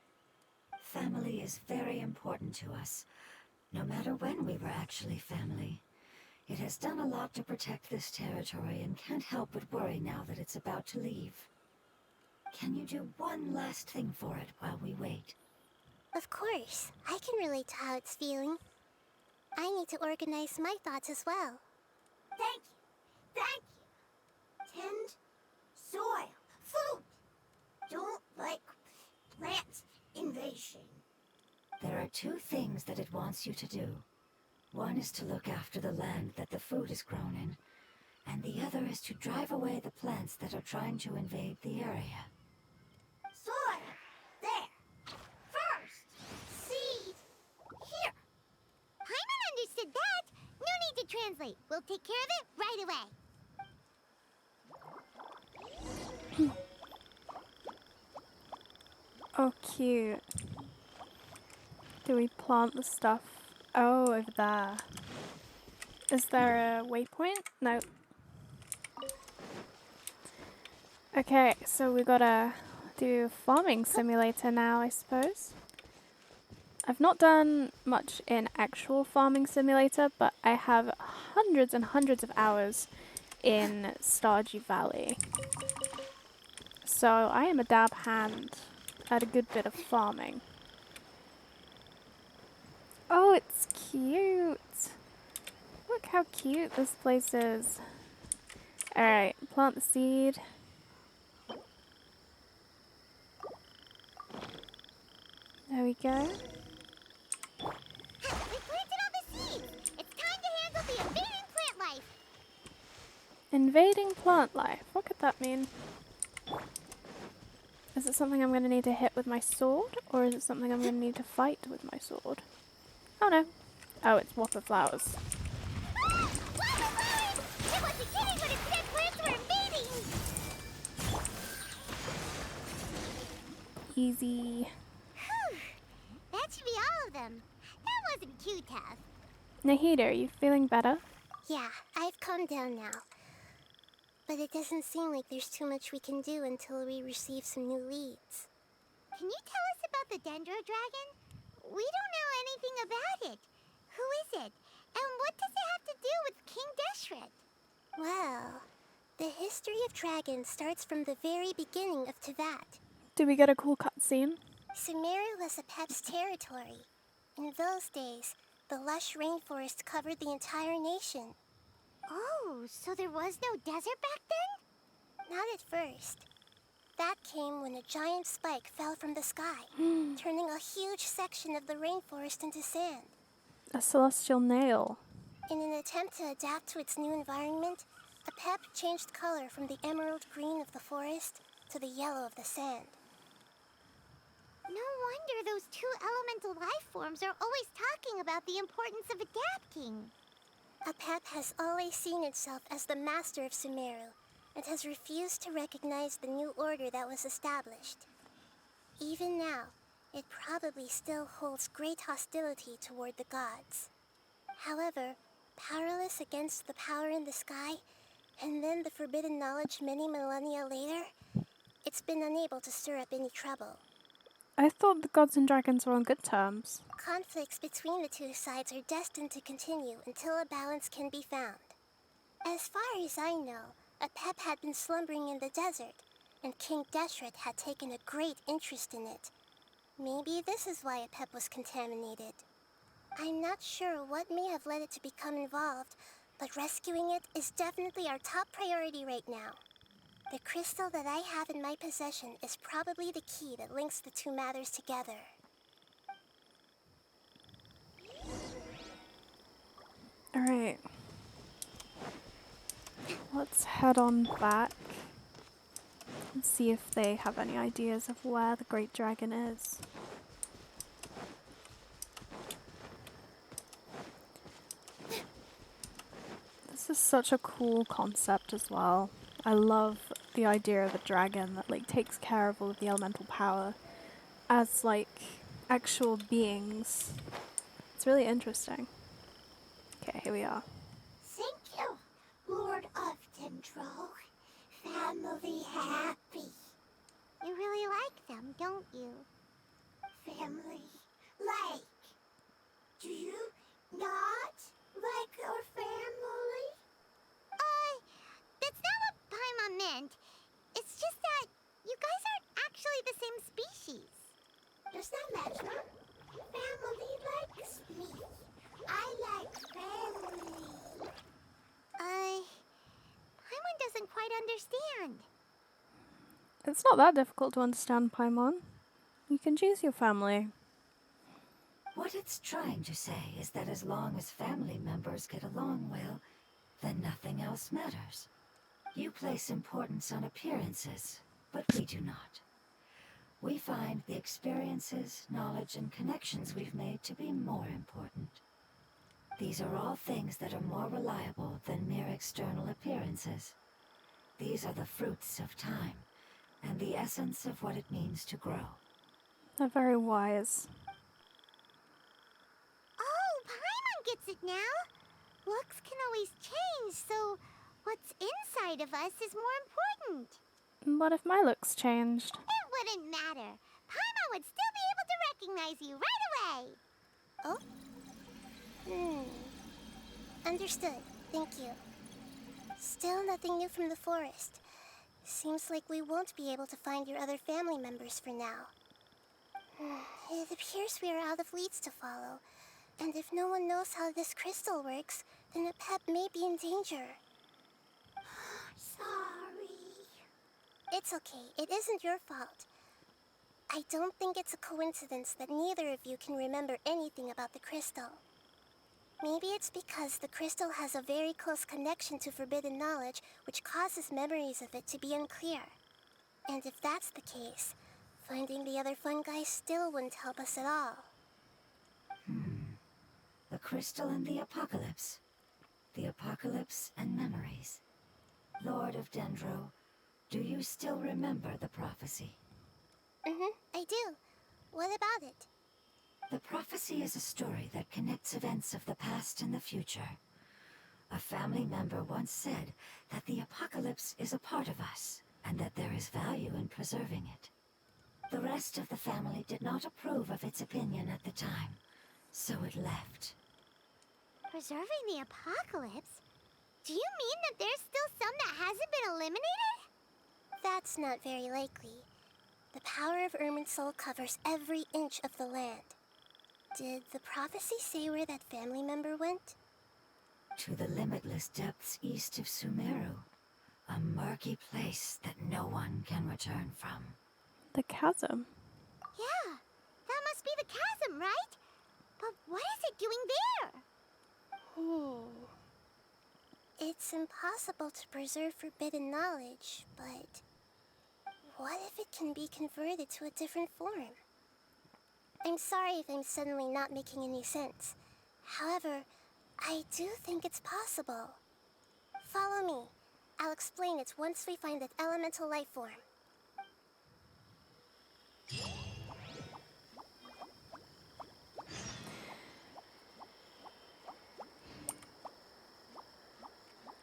Family is very important to us, no matter when we were actually family. It has done a lot to protect this territory and can't help but worry now that it's about to leave. Can you do one last thing for it while we wait? Of course. I can relate to how it's feeling. I need to organize my thoughts as well. Thank you. Thank you. Tend soil. Food. Don't like plant invasion. There are two things that it wants you to do. One is to look after the land that the food is grown in, and the other is to drive away the plants that are trying to invade the area. Soil. There. First. Seed. Here. Paimon understood that. No need to translate. We'll take care of it right away. Oh, cute. Do we plant the stuff? Oh, over there. Is there a waypoint? No. Okay, so we gotta do farming simulator now, I suppose. I've not done much in actual farming simulator, but I have hundreds and hundreds of hours in Stardew Valley. So I am a dab hand at a good bit of farming. Oh, it's cute. Look how cute this place is. Alright, plant the seed. There we go. We planted all the seeds. It's time to handle the invading plant life. Invading plant life. What could that mean? Is it something I'm going to need to hit with my sword? Or is it something I'm going to need to fight with my sword? Oh no. Oh, it's whopper flowers. Ah! Wildfire flowers! It wasn't kidding when it said plants were invading. Easy. Whew. That should be all of them. That wasn't too tough. Nahida, are you feeling better? Yeah, I've calmed down now. But it doesn't seem like there's too much we can do until we receive some new leads. Can you tell us about the Dendro Dragon? We don't know anything about it. Who is it? And what does it have to do with King Deshret? Well, the history of dragons starts from the very beginning of Tevat. Did we get a cool cutscene? Sumeru was Apep's territory. In those days, the lush rainforest covered the entire nation. Oh, so there was no desert back then? Not at first. That came when a giant spike fell from the sky, turning a huge section of the rainforest into sand. A celestial nail. In an attempt to adapt to its new environment, Apep changed color from the emerald green of the forest to the yellow of the sand. No wonder those two elemental life forms are always talking about the importance of adapting. Apep has always seen itself as the master of Sumeru, and has refused to recognize the new order that was established. Even now, it probably still holds great hostility toward the gods. However, powerless against the power in the sky, and then the forbidden knowledge many millennia later, it's been unable to stir up any trouble. I thought the gods and dragons were on good terms. Conflicts between the two sides are destined to continue until a balance can be found. As far as I know, Apep had been slumbering in the desert, and King Deshret had taken a great interest in it. Maybe this is why Apep was contaminated. I'm not sure what may have led it to become involved, but rescuing it is definitely our top priority right now. The crystal that I have in my possession is probably the key that links the two matters together. Alright. Let's head on back and see if they have any ideas of where the Great Dragon is. This is such a cool concept as well. I love the idea of a dragon that like takes care of all of the elemental power as like actual beings. It's really interesting. Okay, here we are. Thank you, Lord of Dendro. Family happy. You really like them, don't you? Family like. Do you not like your family? That's not what Paimon meant. It's just that you guys aren't actually the same species. Does that matter? Family likes me. I like family. Paimon doesn't quite understand. It's not that difficult to understand, Paimon. You can choose your family. What it's trying to say is that as long as family members get along well, then nothing else matters. You place importance on appearances, but we do not. We find the experiences, knowledge, and connections we've made to be more important. These are all things that are more reliable than mere external appearances. These are the fruits of time, and the essence of what it means to grow. They're very wise. Oh, Paimon gets it now. Looks can always change, so what's inside of us is more important. What if my looks changed? It wouldn't matter. Paimon would still be able to recognize you right away. Oh? Understood. Thank you. Still nothing new from the forest. Seems like we won't be able to find your other family members for now. It appears we are out of leads to follow. And if no one knows how this crystal works, then Apep may be in danger. Sorry. It's okay. It isn't your fault. I don't think it's a coincidence that neither of you can remember anything about the crystal. Maybe it's because the crystal has a very close connection to forbidden knowledge, which causes memories of it to be unclear. And if that's the case, finding the other fungi still wouldn't help us at all. The crystal and the apocalypse. The apocalypse and memories. Lord of Dendro, do you still remember the prophecy? I do. What about it? The prophecy is a story that connects events of the past and the future. A family member once said that the apocalypse is a part of us, and that there is value in preserving it. The rest of the family did not approve of its opinion at the time, so it left. Preserving the apocalypse? Do you mean that there's still some that hasn't been eliminated? That's not very likely. The power of Irminsul covers every inch of the land. Did the prophecy say where that family member went? To the limitless depths east of Sumeru. A murky place that no one can return from. The chasm. Yeah, that must be the chasm, right? But what is it doing there? It's impossible to preserve forbidden knowledge, but what if it can be converted to a different form? I'm sorry if I'm suddenly not making any sense. However, I do think it's possible. Follow me. I'll explain it once we find that elemental life form.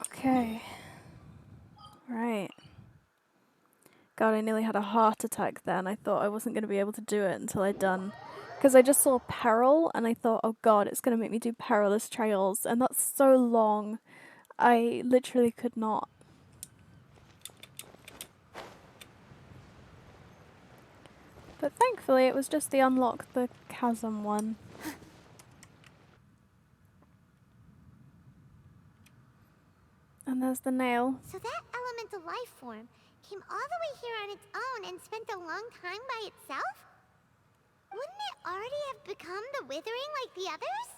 Okay. Right. God, I nearly had a heart attack then. I thought I wasn't going to be able to do it until I'd done. Because I just saw peril and I thought, oh god, it's going to make me do perilous trails. And that's so long. I literally could not. But thankfully it was just the unlock the chasm one. There's the nail. So that elemental life form came all the way here on its own and spent a long time by itself? Wouldn't it already have become the Withering like the others?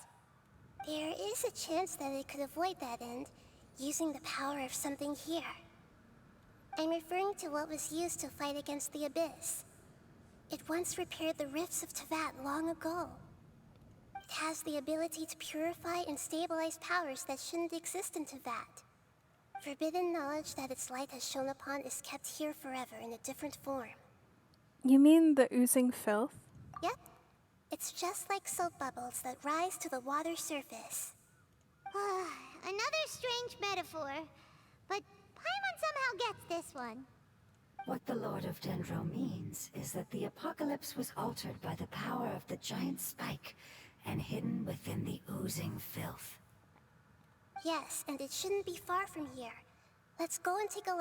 There is a chance that it could avoid that end, using the power of something here. I'm referring to what was used to fight against the Abyss. It once repaired the rifts of Tevat long ago. It has the ability to purify and stabilize powers that shouldn't exist in Tevat. Forbidden knowledge that its light has shone upon is kept here forever in a different form. You mean the oozing filth? Yep. It's just like soap bubbles that rise to the water surface. Another strange metaphor, but Paimon somehow gets this one. What the Lord of Dendro means is that the apocalypse was altered by the power of the giant spike and hidden within the oozing filth. Yes, and it shouldn't be far from here. Let's go and take a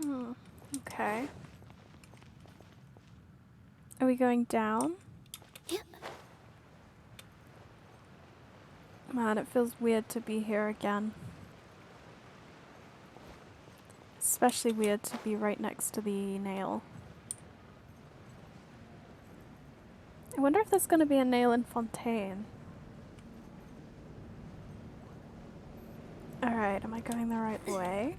look. Okay. Are we going down? Yep. Man, it feels weird to be here again. Especially weird to be right next to the nail. I wonder if there's going to be a nail in Fontaine. Alright, am I going the right way?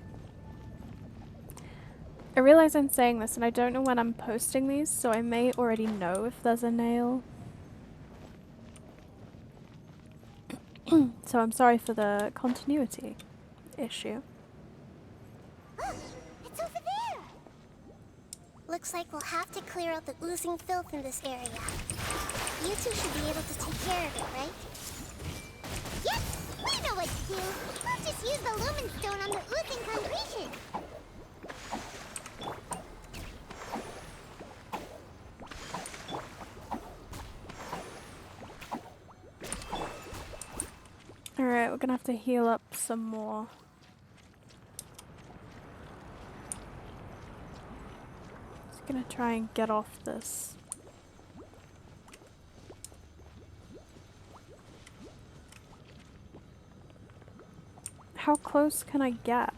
I realize I'm saying this and I don't know when I'm posting these, so I may already know if there's a nail. So I'm sorry for the continuity issue. It's over there! Looks like we'll have to clear out the oozing filth in this area. You two should be able to take care of it, right? Yep, we know what to do. We'll just use the lumen stone on the oozing concretion. Alright, we're gonna have to heal up some more. Just gonna try and get off this. How close can I get?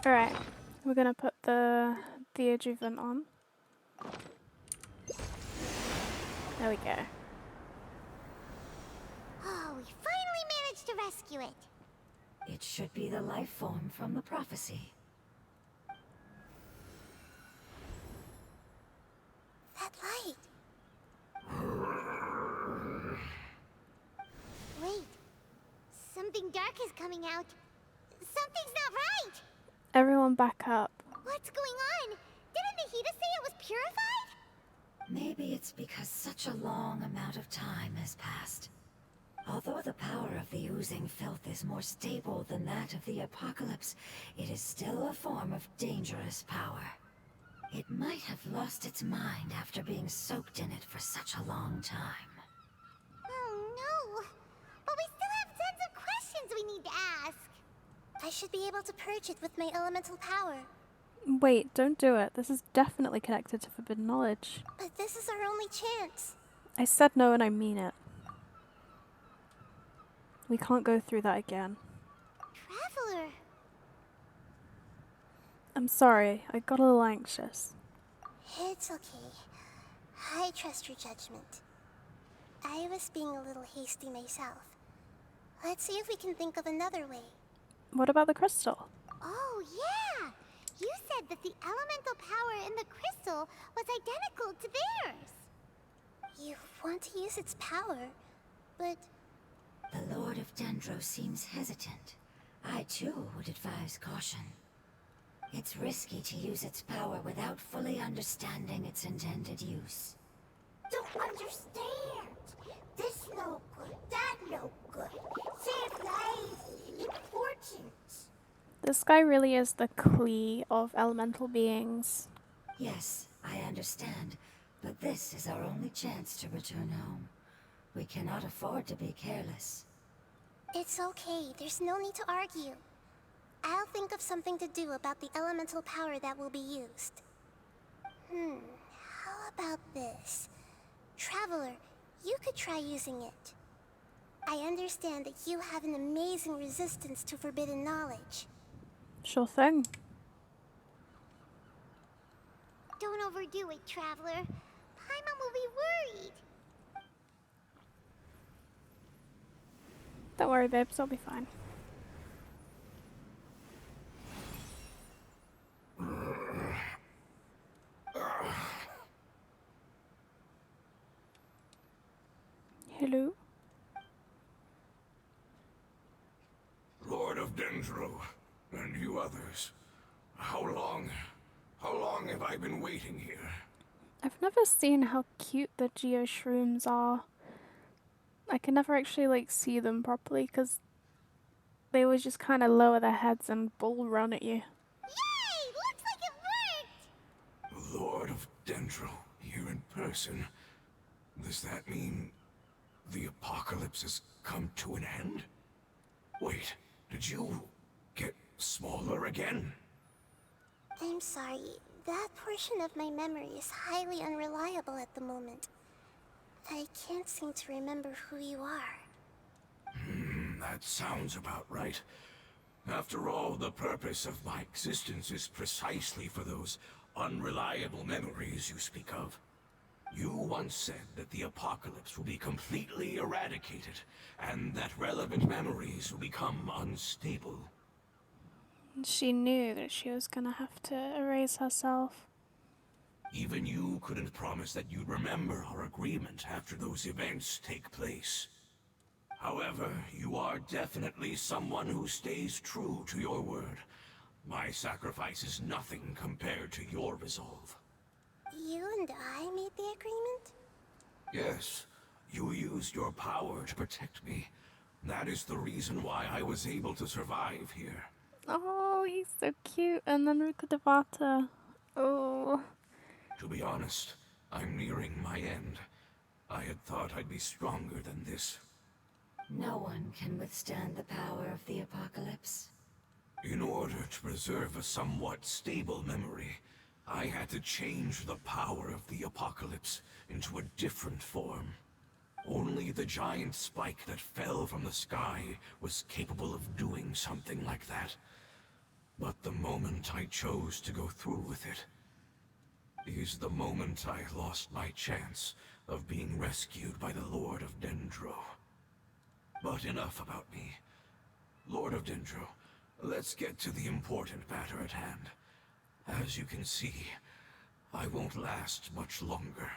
Alright, we're gonna put the adjuvant on. There we go. Oh, we finally managed to rescue it. It should be the life form from the prophecy. That light. Wait, something dark is coming out. Something's not right! Everyone back up. What's going on? Didn't Nahida say it was purified? Maybe it's because such a long amount of time has passed. Although the power of the oozing filth is more stable than that of the apocalypse, it is still a form of dangerous power. It might have lost its mind after being soaked in it for such a long time. Oh no! But we still have tons of questions we need to ask. I should be able to purge it with my elemental power. Wait, don't do it. This is definitely connected to forbidden knowledge. But this is our only chance. I said no and I mean it. We can't go through that again. Traveler. I'm sorry, I got a little anxious. It's okay. I trust your judgment. I was being a little hasty myself. Let's see if we can think of another way. What about the crystal? Oh yeah! You said that the elemental power in the crystal was identical to theirs. You want to use its power, but The Lord of Dendro seems hesitant. I too would advise caution. It's risky to use its power without fully understanding its intended use. don't understand. This no good, that no good. Save lives, important. This guy really is the Klee of elemental beings. Yes, I understand, but this is our only chance to return home. We cannot afford to be careless. It's okay, there's no need to argue. I'll think of something to do about the elemental power that will be used. How about this? Traveler, you could try using it. I understand that you have an amazing resistance to forbidden knowledge. Sure thing. Don't overdo it, Traveler. Paimon will be worried. Don't worry, babes, I'll be fine. Hello? Lord of Dendro, and you others. How long have I been waiting here? I've never seen how cute the Geo Shrooms are. I can never actually like see them properly because they always just kind of lower their heads and bull run at you. Yay! Looks like it worked! Lord of Dendro, here in person. Does that mean the apocalypse has come to an end? Wait, did you get smaller again? I'm sorry, that portion of my memory is highly unreliable at the moment. I can't seem to remember who you are. That sounds about right. After all, the purpose of my existence is precisely for those unreliable memories you speak of. You once said that the apocalypse will be completely eradicated, and that relevant memories will become unstable. She knew that she was gonna have to erase herself. Even you couldn't promise that you'd remember our agreement after those events take place. However, you are definitely someone who stays true to your word. My sacrifice is nothing compared to your resolve. You and I made the agreement? Yes, you used your power to protect me. That is the reason why I was able to survive here. Oh, he's so cute. And then Rukadevata. Oh. To be honest, I'm nearing my end. I had thought I'd be stronger than this. No one can withstand the power of the apocalypse. In order to preserve a somewhat stable memory, I had to change the power of the apocalypse into a different form. Only the giant spike that fell from the sky was capable of doing something like that. But the moment I chose to go through with it is the moment I lost my chance of being rescued by the Lord of Dendro. But enough about me. Lord of Dendro, let's get to the important matter at hand. As you can see, I won't last much longer.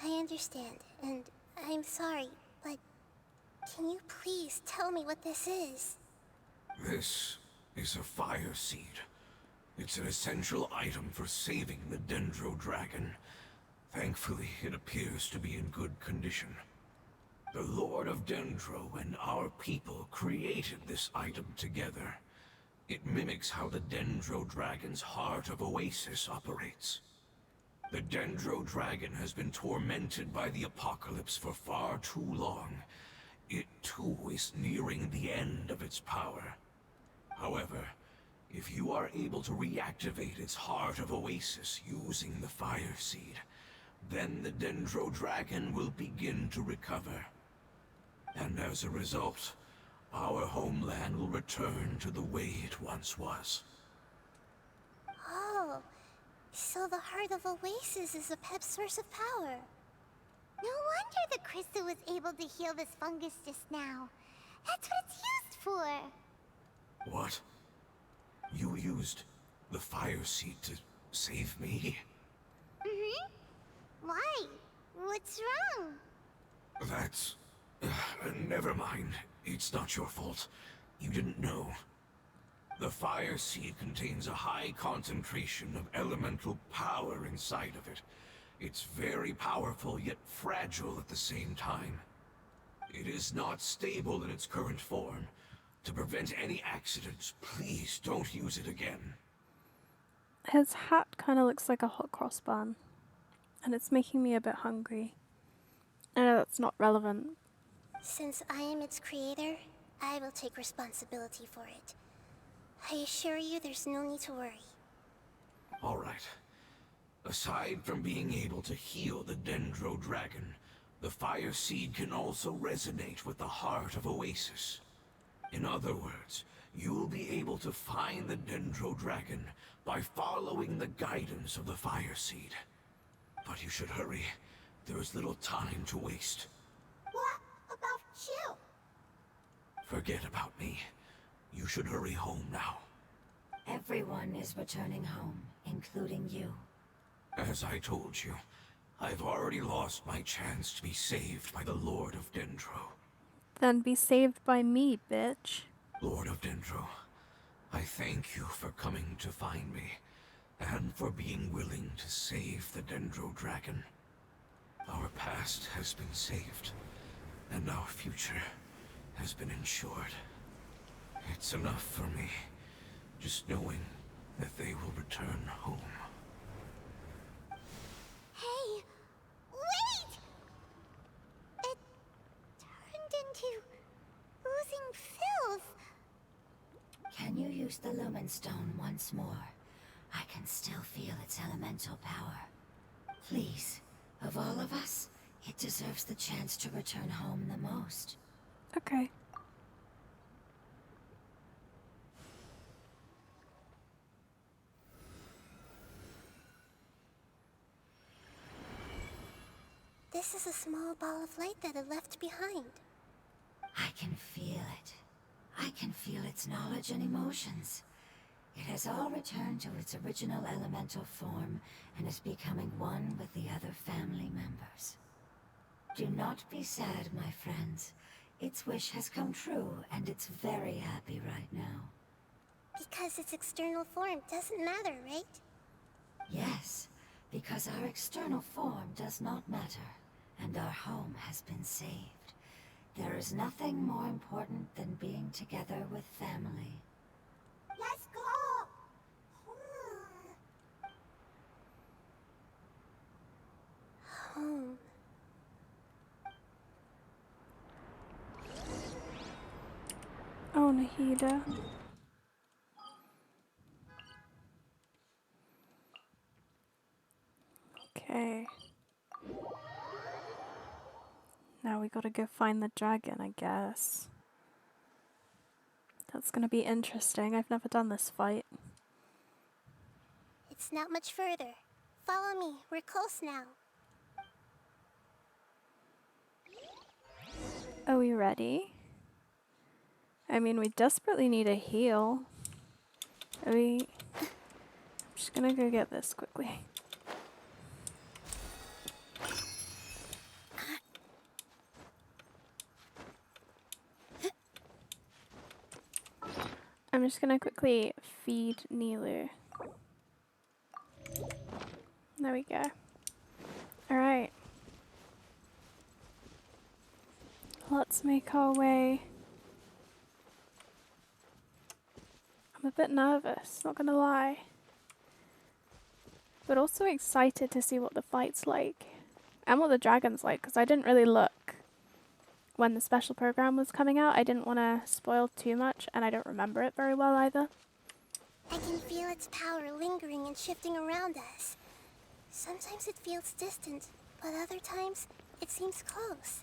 I understand, and I'm sorry, but can you please tell me what this is? This is a fire seed. It's an essential item for saving the Dendro Dragon. Thankfully, it appears to be in good condition. The Lord of Dendro and our people created this item together. It mimics how the Dendro Dragon's Heart of Oasis operates. The Dendro Dragon has been tormented by the apocalypse for far too long. It too is nearing the end of its power. However, if you are able to reactivate its Heart of Oasis using the Fire Seed, then the Dendro Dragon will begin to recover. And as a result, our homeland will return to the way it once was. Oh, so the Heart of Oasis is a pep source of power. No wonder the crystal was able to heal this fungus just now. That's what it's used for. What? You used the Fire Seed to save me? Why? What's wrong? That's... never mind. It's not your fault. You didn't know. The Fire Seed contains a high concentration of elemental power inside of it. It's very powerful, yet fragile at the same time. It is not stable in its current form. To prevent any accidents, please don't use it again. His hat kind of looks like a hot cross bun. And it's making me a bit hungry. I know that's not relevant. Since I am its creator, I will take responsibility for it. I assure you there's no need to worry. All right. Aside from being able to heal the Dendro Dragon, the Fire Seed can also resonate with the heart of Oasis. In other words, you'll be able to find the Dendro Dragon by following the guidance of the Fire Seed. But you should hurry. There is little time to waste. What about you? Forget about me. You should hurry home now. Everyone is returning home, including you. As I told you, I've already lost my chance to be saved by the Lord of Dendro. Then be saved by me, bitch. Lord of Dendro, I thank you for coming to find me, and for being willing to save the Dendro Dragon. Our past has been saved, and our future has been ensured. It's enough for me, just knowing that they will return home. Hey, wait! It turned into oozing filth. Can you use the Lumen Stone once more? I can still feel its elemental power. Please, of all of us, it deserves the chance to return home the most. Okay. This is a small ball of light that it left behind. I can feel it. I can feel its knowledge and emotions. It has all returned to its original elemental form and is becoming one with the other family members. Do not be sad, my friends. Its wish has come true, and it's very happy right now. Because its external form doesn't matter, right? Yes, because our external form does not matter, and our home has been saved. There is nothing more important than being together with family. Let's go! Home. Oh, Nahida. Okay. Now we gotta go find the dragon, I guess. That's gonna be interesting. I've never done this fight. It's not much further. Follow me. We're close now. Are we ready? I mean, we desperately need a heal. I'm just gonna go get this quickly. I'm just gonna quickly feed Nilu. There we go. Alright. Let's make our way. I'm a bit nervous, not gonna lie. But also excited to see what the fight's like. And what the dragon's like, because I didn't really look when the special program was coming out. I didn't want to spoil too much, and I don't remember it very well either. I can feel its power lingering and shifting around us. Sometimes it feels distant, but other times it seems close.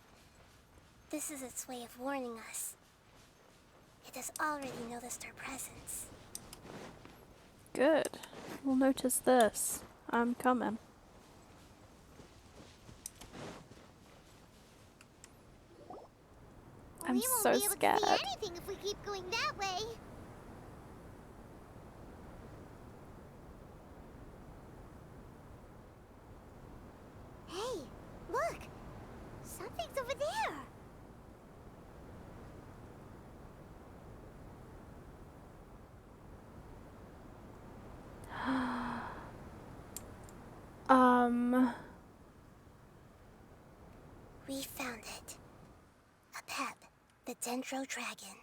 This is its way of warning us. It has already noticed our presence. Good. We'll notice this. I'm coming. I'm We won't so be able scared. to see anything if we keep going that way. Hey, look! Something's over there! We found it. A pep, the Dendro Dragon.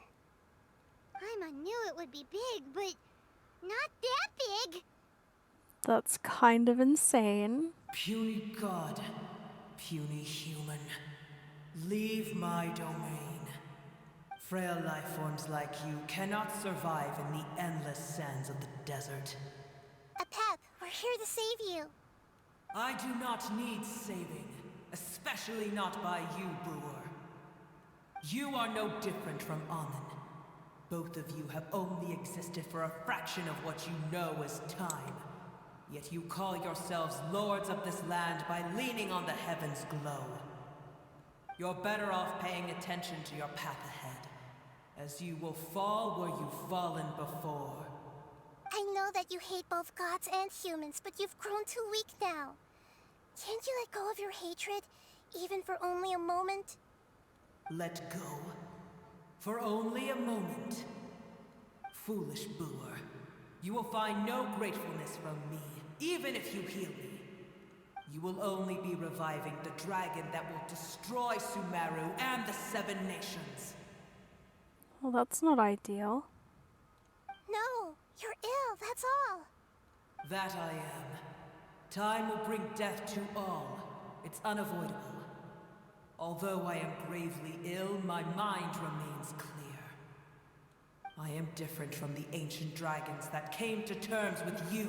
I knew it would be big, but not that big! That's kind of insane. Puny god, puny human, leave my domain. Frail life forms like you cannot survive in the endless sands of the desert. A pep, we're here to save you. I do not need saving, especially not by you, Brewer. You are no different from Amun. Both of you have only existed for a fraction of what you know as time. Yet you call yourselves lords of this land by leaning on the heavens' glow. You're better off paying attention to your path ahead, as you will fall where you've fallen before. I know that you hate both gods and humans, but you've grown too weak now. Can't you let go of your hatred, even for only a moment? Let go? For only a moment? Foolish Brewer. You will find no gratefulness from me, even if you heal me. You will only be reviving the dragon that will destroy Sumeru and the Seven Nations. Well, that's not ideal. No, you're ill, that's all. That I am. Time will bring death to all. It's unavoidable. Although I am gravely ill, my mind remains clear. I am different from the ancient dragons that came to terms with you.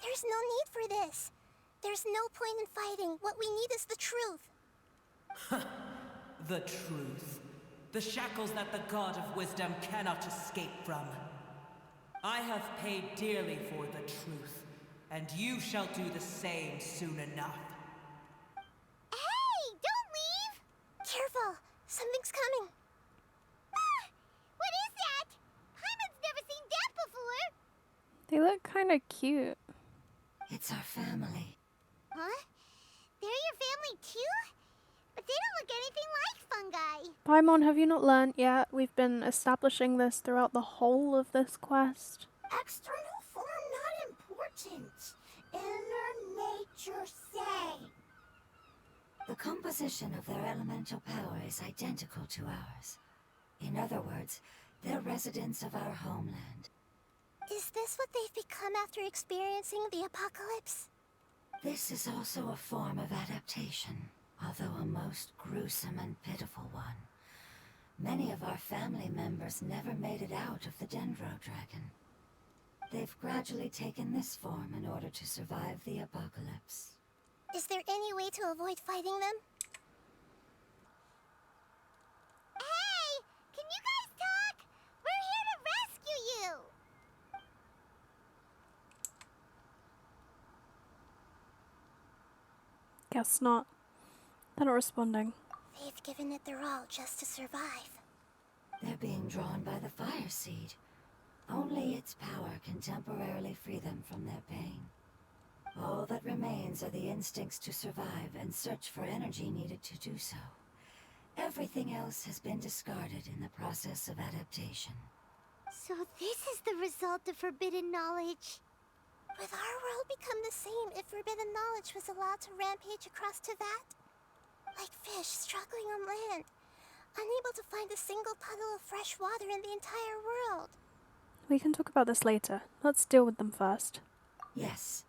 There's no need for this. There's no point in fighting. What we need is the truth. The truth. The shackles that the God of Wisdom cannot escape from. I have paid dearly for the truth, and you shall do the same soon enough. Hey, don't leave! Careful, something's coming. Ah, what is that? Paimon's never seen that before. They look kind of cute. It's our family. Huh? They're your family too? But they don't look anything like fungi. Paimon, have you not learnt yet? We've been establishing this throughout the whole of this quest. External form not important. Inner nature say. The composition of their elemental power is identical to ours. In other words, they're residents of our homeland. Is this what they've become after experiencing the apocalypse? This is also a form of adaptation, although a most gruesome and pitiful one. Many of our family members never made it out of the Dendro Dragon. They've gradually taken this form in order to survive the apocalypse. Is there any way to avoid fighting them? Hey! Can you guys talk? We're here to rescue you! Guess not. They're not responding. They've given it their all just to survive. They're being drawn by the fire seed. Only its power can temporarily free them from their pain. All that remains are the instincts to survive and search for energy needed to do so. Everything else has been discarded in the process of adaptation. So this is the result of forbidden knowledge. Would our world become the same if forbidden knowledge was allowed to rampage across to that? Like fish struggling on land, unable to find a single puddle of fresh water in the entire world. We can talk about this later. Let's deal with them first. Yes,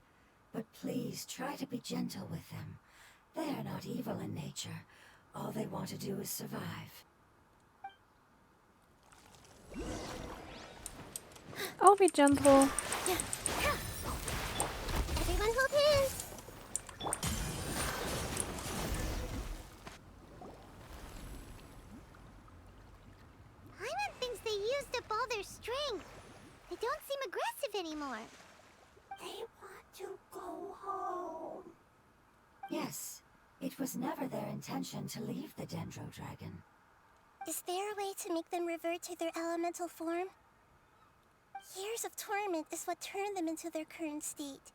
but please try to be gentle with them. They are not evil in nature. All they want to do is survive. I'll be gentle. Everyone hold hands. Paimon thinks they used up all their strength. They don't seem aggressive anymore. They want to go home. Yes, it was never their intention to leave the Dendro Dragon. Is there a way to make them revert to their elemental form? Years of torment is what turned them into their current state.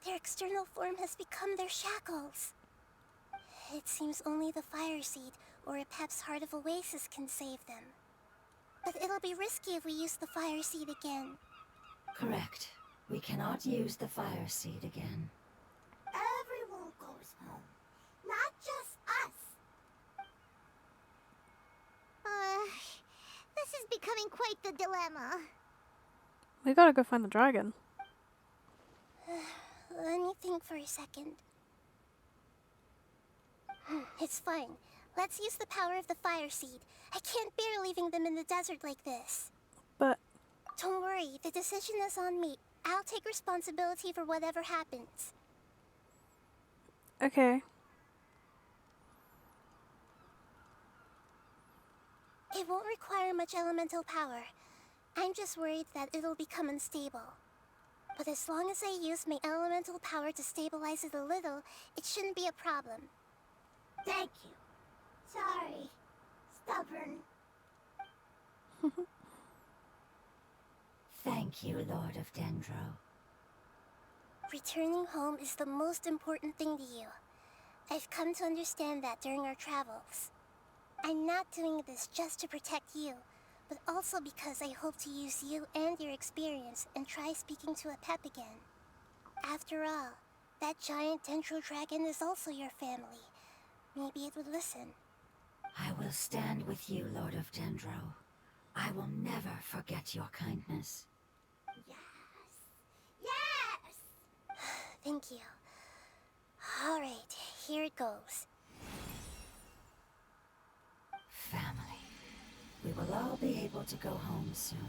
Their external form has become their shackles. It seems only the fire seed or a Pep's Heart of Oasis can save them. But it'll be risky if we use the fire seed again. Correct. We cannot use the fire seed again. Everyone goes home, not just us. This is becoming quite the dilemma. We gotta go find the dragon. Let me think for a second. It's fine. Let's use the power of the fire seed. I can't bear leaving them in the desert like this. But Don't worry, the decision is on me. I'll take responsibility for whatever happens. Okay. It won't require much elemental power. I'm just worried that it'll become unstable. But as long as I use my elemental power to stabilize it a little, it shouldn't be a problem. Thank you. Sorry. Stubborn. Thank you, Lord of Dendro. Returning home is the most important thing to you. I've come to understand that during our travels. I'm not doing this just to protect you, but also because I hope to use you and your experience and try speaking to a Pep again. After all, that giant Dendro dragon is also your family. Maybe it would listen. I will stand with you, Lord of Dendro. I will never forget your kindness. Yes! Thank you. Alright, here it goes. Family. We will all be able to go home soon.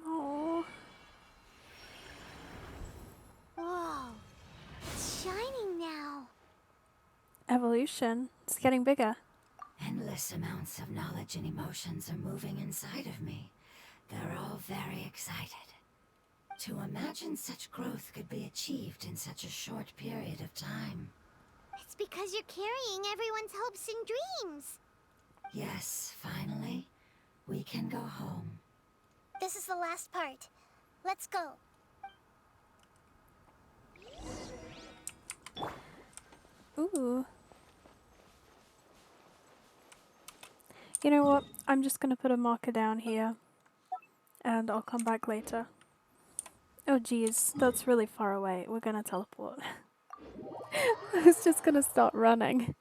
Oh. Whoa. It's shining now. Evolution. It's getting bigger. Endless amounts of knowledge and emotions are moving inside of me. They're all very excited. To imagine such growth could be achieved in such a short period of time. It's because you're carrying everyone's hopes and dreams. Yes, finally, we can go home. This is the last part. Let's go. Ooh. You know what? I'm just gonna put a marker down here. And I'll come back later. Oh geez, that's really far away. We're gonna teleport. I was just gonna start running.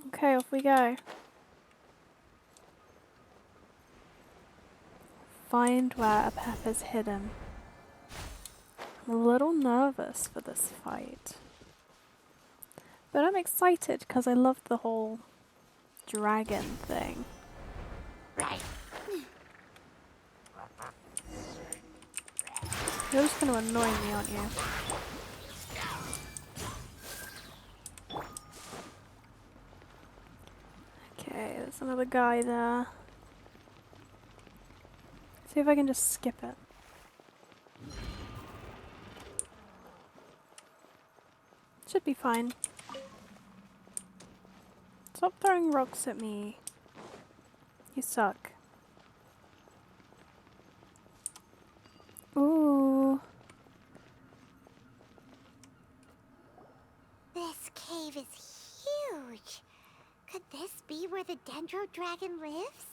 Okay, off we go. Find where a pep is hidden. I'm a little nervous for this fight. But I'm excited because I love the whole dragon thing. Right. You're just gonna annoy me, aren't you? Okay, there's another guy there. See if I can just skip it. Should be fine. Stop throwing rocks at me. You suck. Ooh. This cave is huge. Could this be where the Dendro dragon lives?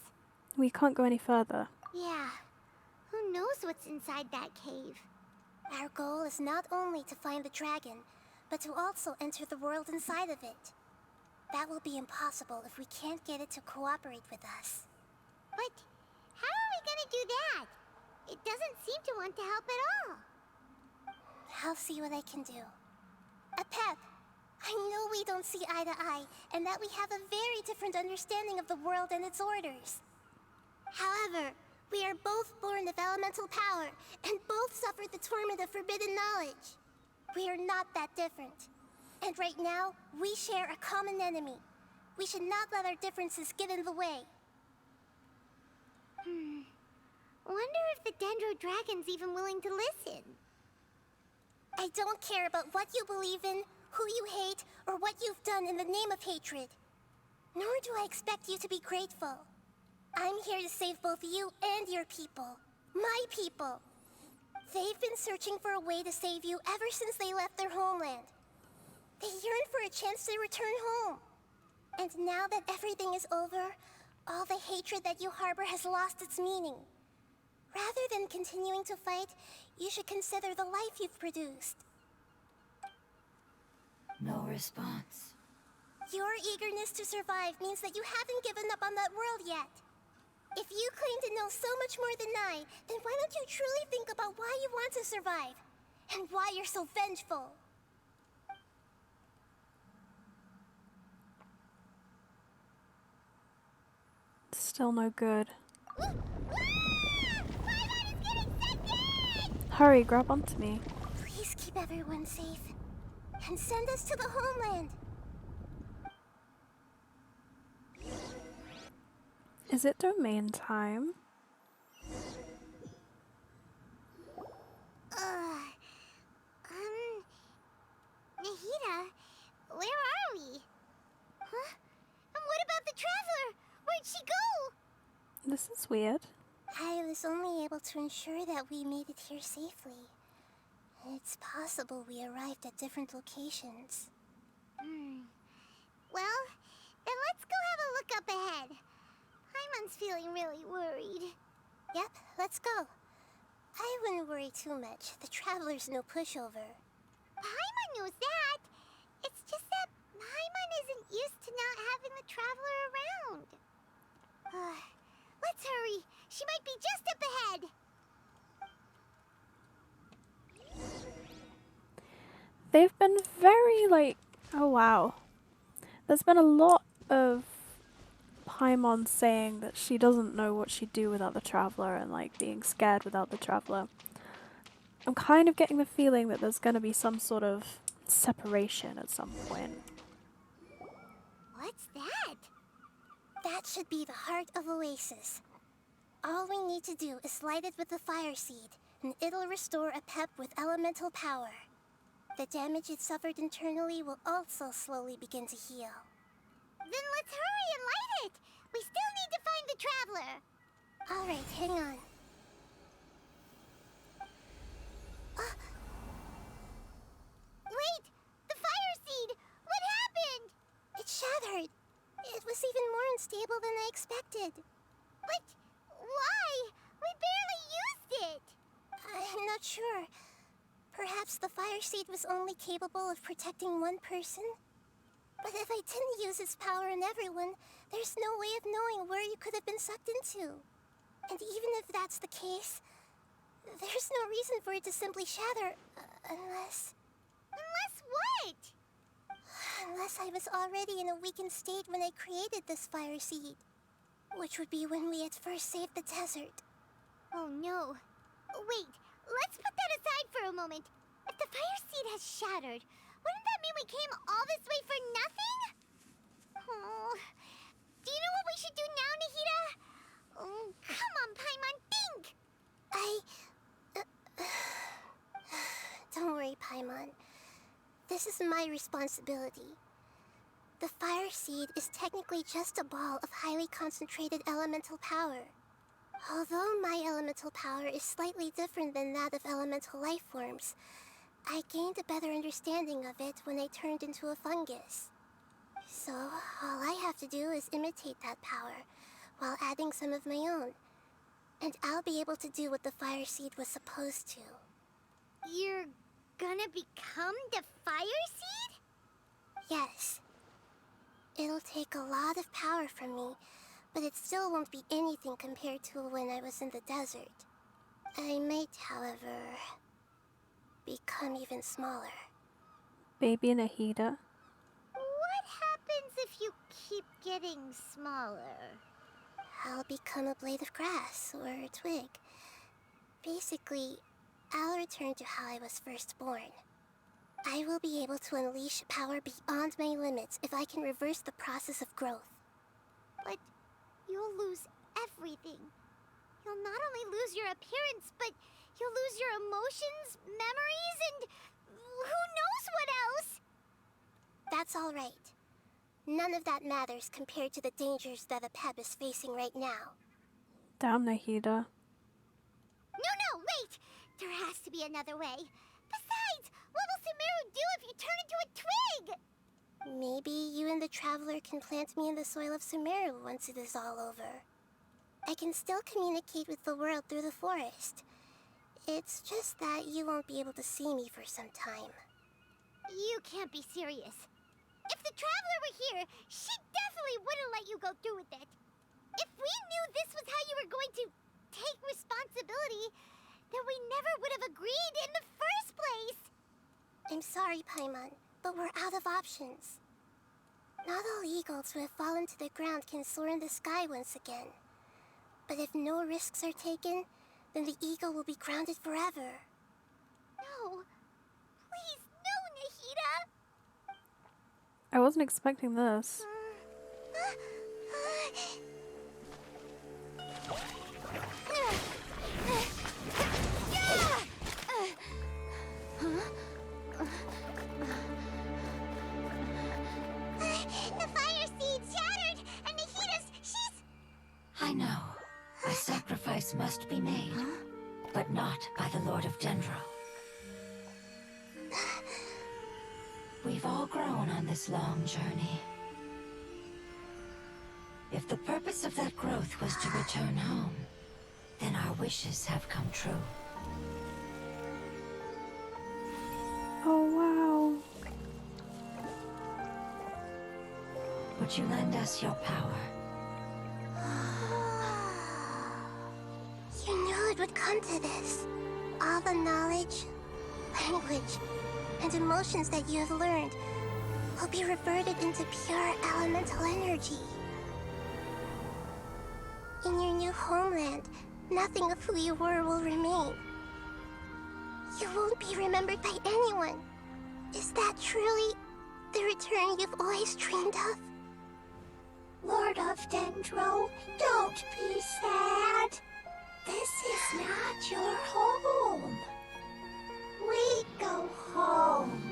We can't go any further. Yeah. Who knows what's inside that cave? Our goal is not only to find the dragon, but to also enter the world inside of it. That will be impossible if we can't get it to cooperate with us. But how are we gonna do that? It doesn't seem to want to help at all. I'll see what I can do. Pep, I know we don't see eye to eye, and that we have a very different understanding of the world and its orders. However, we are both born of elemental power, and both suffered the torment of forbidden knowledge. We are not that different. And right now, we share a common enemy. We should not let our differences get in the way. Wonder if the Dendro dragon's even willing to listen. I don't care about what you believe in, who you hate, or what you've done in the name of hatred. Nor do I expect you to be grateful. I'm here to save both you and your people. My people. They've been searching for a way to save you ever since they left their homeland. They yearn for a chance to return home. And now that everything is over, all the hatred that you harbor has lost its meaning. Rather than continuing to fight, you should consider the life you've produced. No response. Your eagerness to survive means that you haven't given up on that world yet. If you claim to know so much more than I, then why don't you truly think about why you want to survive? And why you're so vengeful? Still no good. Hurry, grab onto me. Please keep everyone safe. And send us to the homeland. Is it domain time? Nahida, where are we? Huh? And what about the traveler? Where'd she go? This is weird. I was only able to ensure that we made it here safely. It's possible we arrived at different locations. Well, then let's go have a look up ahead. Paimon's feeling really worried. Yep, let's go. I wouldn't worry too much. The traveler's no pushover. Paimon knows that. It's just that Paimon isn't used to not having the traveler around. Let's hurry. She might be just up ahead. They've been very, like... Oh, wow. There's been a lot of Paimon saying that she doesn't know what she'd do without the Traveler and, like, being scared without the Traveler. I'm kind of getting the feeling that there's going to be some sort of separation at some point. What's that? That should be the heart of Oasis. All we need to do is light it with the fire seed, and it'll restore a pep with elemental power. The damage it suffered internally will also slowly begin to heal. Then let's hurry and light it. We still need to find the traveler. All right, hang on. Wait! The fire seed! What happened? It shattered. It was even more unstable than I expected. But why? We barely used it. I'm not sure. Perhaps the fire seed was only capable of protecting one person? But if I didn't use its power on everyone, there's no way of knowing where you could have been sucked into. And even if that's the case, there's no reason for it to simply shatter, unless... Unless what? Unless I was already in a weakened state when I created this fire seed. Which would be when we had first saved the desert. Oh no. Wait, let's put that aside for a moment. If the fire seed has shattered, wouldn't that mean we came all this way for nothing? Oh, do you know what we should do now, Nahida? Oh, come on, Paimon, think! Don't worry, Paimon. This is my responsibility. The fire seed is technically just a ball of highly concentrated elemental power. Although my elemental power is slightly different than that of elemental life forms, I gained a better understanding of it when I turned into a fungus. So, all I have to do is imitate that power, while adding some of my own. And I'll be able to do what the fire seed was supposed to. You're gonna become the fire seed? Yes. It'll take a lot of power from me, but it still won't be anything compared to when I was in the desert. I might, however, become even smaller. Baby Nahida. What happens if you keep getting smaller? I'll become a blade of grass or a twig. Basically, I'll return to how I was first born. I will be able to unleash power beyond my limits if I can reverse the process of growth. But you'll lose everything. You'll not only lose your appearance, but you'll lose your emotions, memories, and who knows what else? That's all right. None of that matters compared to the dangers that the Peb is facing right now. Damn, Nahida. No, wait! There has to be another way. Besides, what will Sumeru do if you turn into a twig? Maybe you and the Traveler can plant me in the soil of Sumeru once it is all over. I can still communicate with the world through the forest. It's just that you won't be able to see me for some time. You can't be serious. If the Traveler were here, she definitely wouldn't let you go through with it. If we knew this was how you were going to take responsibility, then we never would have agreed in the first place. I'm sorry, Paimon, but we're out of options. Not all eagles who have fallen to the ground can soar in the sky once again. But if no risks are taken, then the eagle will be grounded forever. No! Please, no, Nahida! I wasn't expecting this. The fire seed shattered, and she's... I know. A sacrifice must be made, but not by the Lord of Dendro. We've all grown on this long journey. If the purpose of that growth was to return home, then our wishes have come true. Oh, wow. Would you lend us your power? You knew it would come to this. All the knowledge, language, and emotions that you have learned will be reverted into pure elemental energy. In your new homeland, nothing of who you were will remain. You won't be remembered by anyone. Is that truly the return you've always dreamed of? Lord of Dendro, don't be sad. This is not your home. We go home.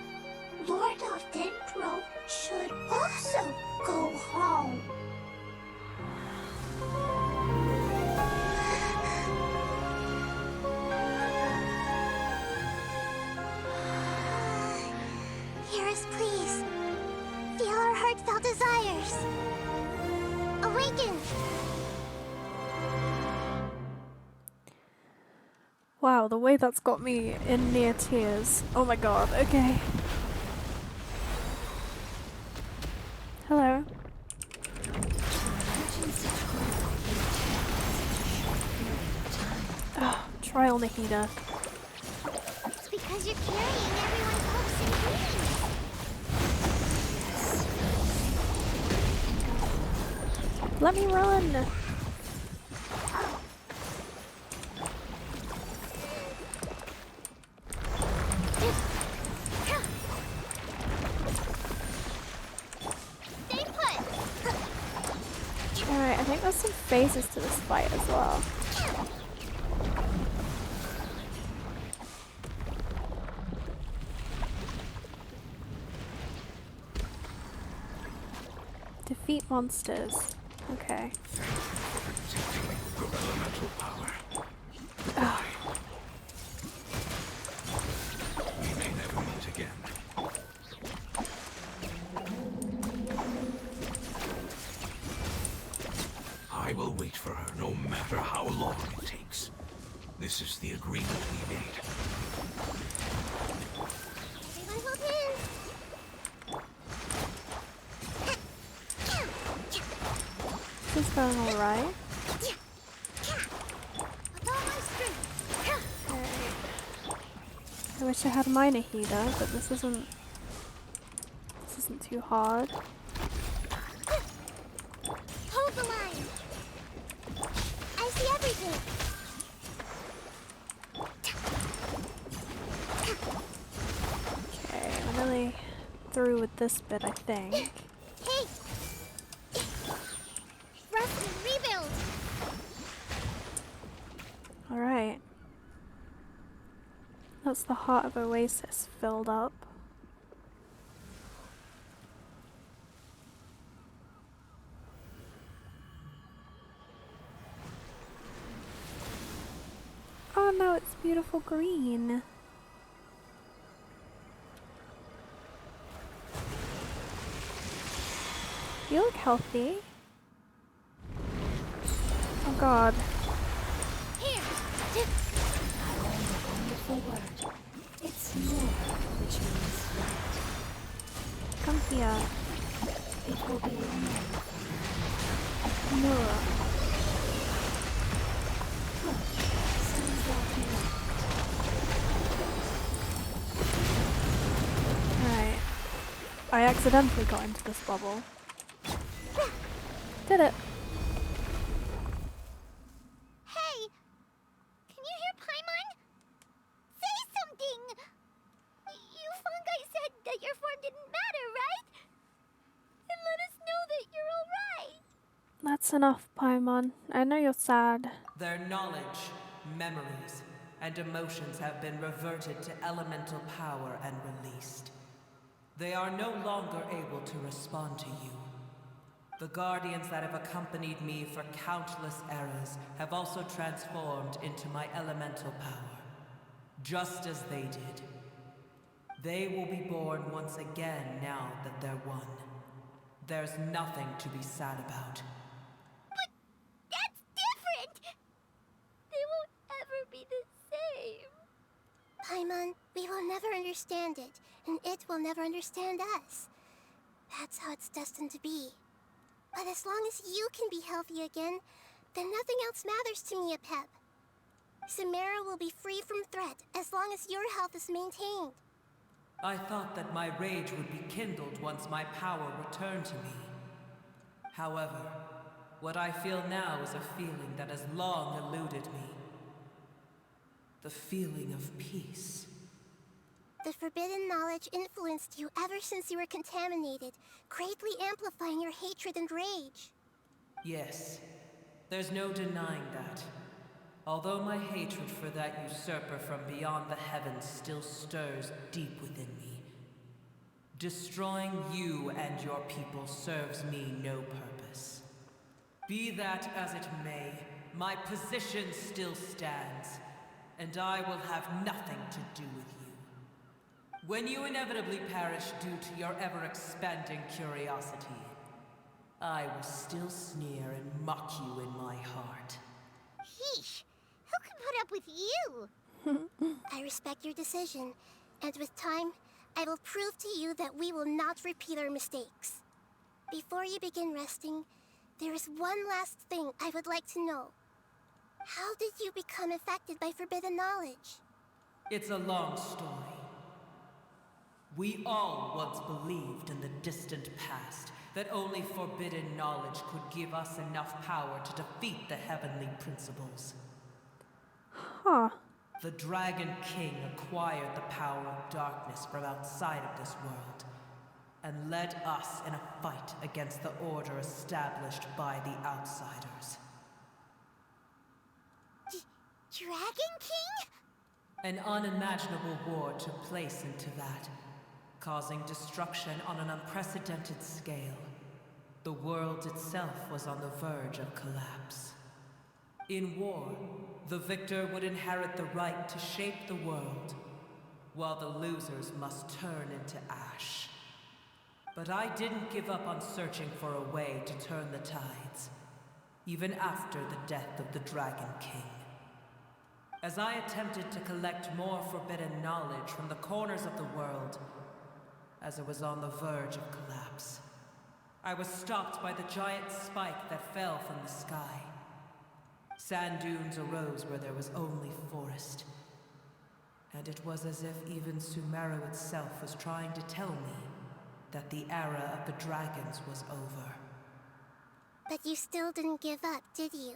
Lord of Dendro should also go home. Hear us, please. Feel our heartfelt desires. Awaken! Wow, the way that's got me in near tears. Oh my god, okay. Hello. Oh, trial Nahida. It's because you're carrying everyone's hopes and dreams. Let me run! Stay put! Alright, I think there's some phases to this fight as well. Defeat monsters. Okay. Your elemental power. Ugh. We may never meet again. I will wait for her no matter how long it takes. This is the agreement we made. Everyone hold hands! This is going alright. With all my strength! Alright. I wish I had my Nahida, but this isn't too hard. Hold the line! I see everything! Okay, I'm nearly through with this bit, I think. Hey! Rest and rebuild! Alright. That's the heart of Oasis filled up. Oh no, it's beautiful green. You look healthy. Oh god. Here! Wonderful word. It's more, which means light. Come here. It will be Nora. sounds like light. Alright. I accidentally got into this bubble. Did it. Hey! Can you hear Paimon? Say something! That's enough, Paimon. I know you're sad. Their knowledge, memories, and emotions have been reverted to elemental power and released. They are no longer able to respond to you. The guardians that have accompanied me for countless eras have also transformed into my elemental power, just as they did. They will be born once again now that they're one. There's nothing to be sad about. That's different! They won't ever be the same. Paimon, we will never understand it, and it will never understand us. That's how it's destined to be. But as long as you can be healthy again, then nothing else matters to me, Apep. Sumeru will be free from threat as long as your health is maintained. I thought that my rage would be kindled once my power returned to me. However, what I feel now is a feeling that has long eluded me. The feeling of peace. The forbidden knowledge influenced you ever since you were contaminated, greatly amplifying your hatred and rage. Yes, there's no denying that. Although my hatred for that usurper from beyond the heavens still stirs deep within me, destroying you and your people serves me no purpose. Be that as it may, my position still stands, and I will have nothing to do with you. When you inevitably perish due to your ever-expanding curiosity, I will still sneer and mock you in my heart. Yeesh, who can put up with you? I respect your decision, and with time, I will prove to you that we will not repeat our mistakes. Before you begin resting, there is one last thing I would like to know. How did you become affected by forbidden knowledge? It's a long story. We all once believed in the distant past that only forbidden knowledge could give us enough power to defeat the heavenly principles. Huh. The Dragon King acquired the power of darkness from outside of this world, and led us in a fight against the order established by the outsiders. Dragon King? An unimaginable war took place into that, causing destruction on an unprecedented scale. The world itself was on the verge of collapse. In war, the victor would inherit the right to shape the world, while the losers must turn into ash. But I didn't give up on searching for a way to turn the tides, even after the death of the Dragon King. As I attempted to collect more forbidden knowledge from the corners of the world, as it was on the verge of collapse, I was stopped by the giant spike that fell from the sky. Sand dunes arose where there was only forest, and it was as if even Sumeru itself was trying to tell me that the era of the dragons was over. But you still didn't give up, did you?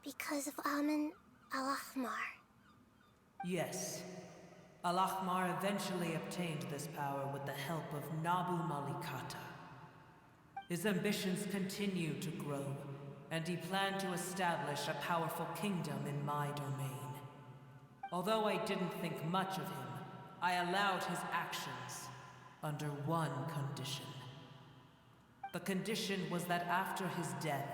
Because of Amun Al-Ahmar. Yes. Al-Ahmar eventually obtained this power with the help of Nabu Malikata. His ambitions continued to grow, and he planned to establish a powerful kingdom in my domain. Although I didn't think much of him, I allowed his actions under one condition. The condition was that after his death,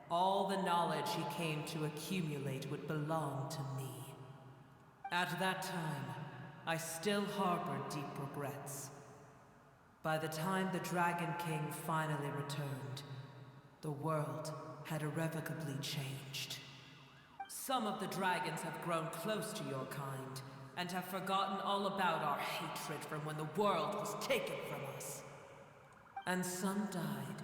all the knowledge he came to accumulate would belong to me. At that time, I still harbored deep regrets. By the time the Dragon King finally returned, the world had irrevocably changed. Some of the dragons have grown close to your kind, and have forgotten all about our hatred from when the world was taken from us. And some died,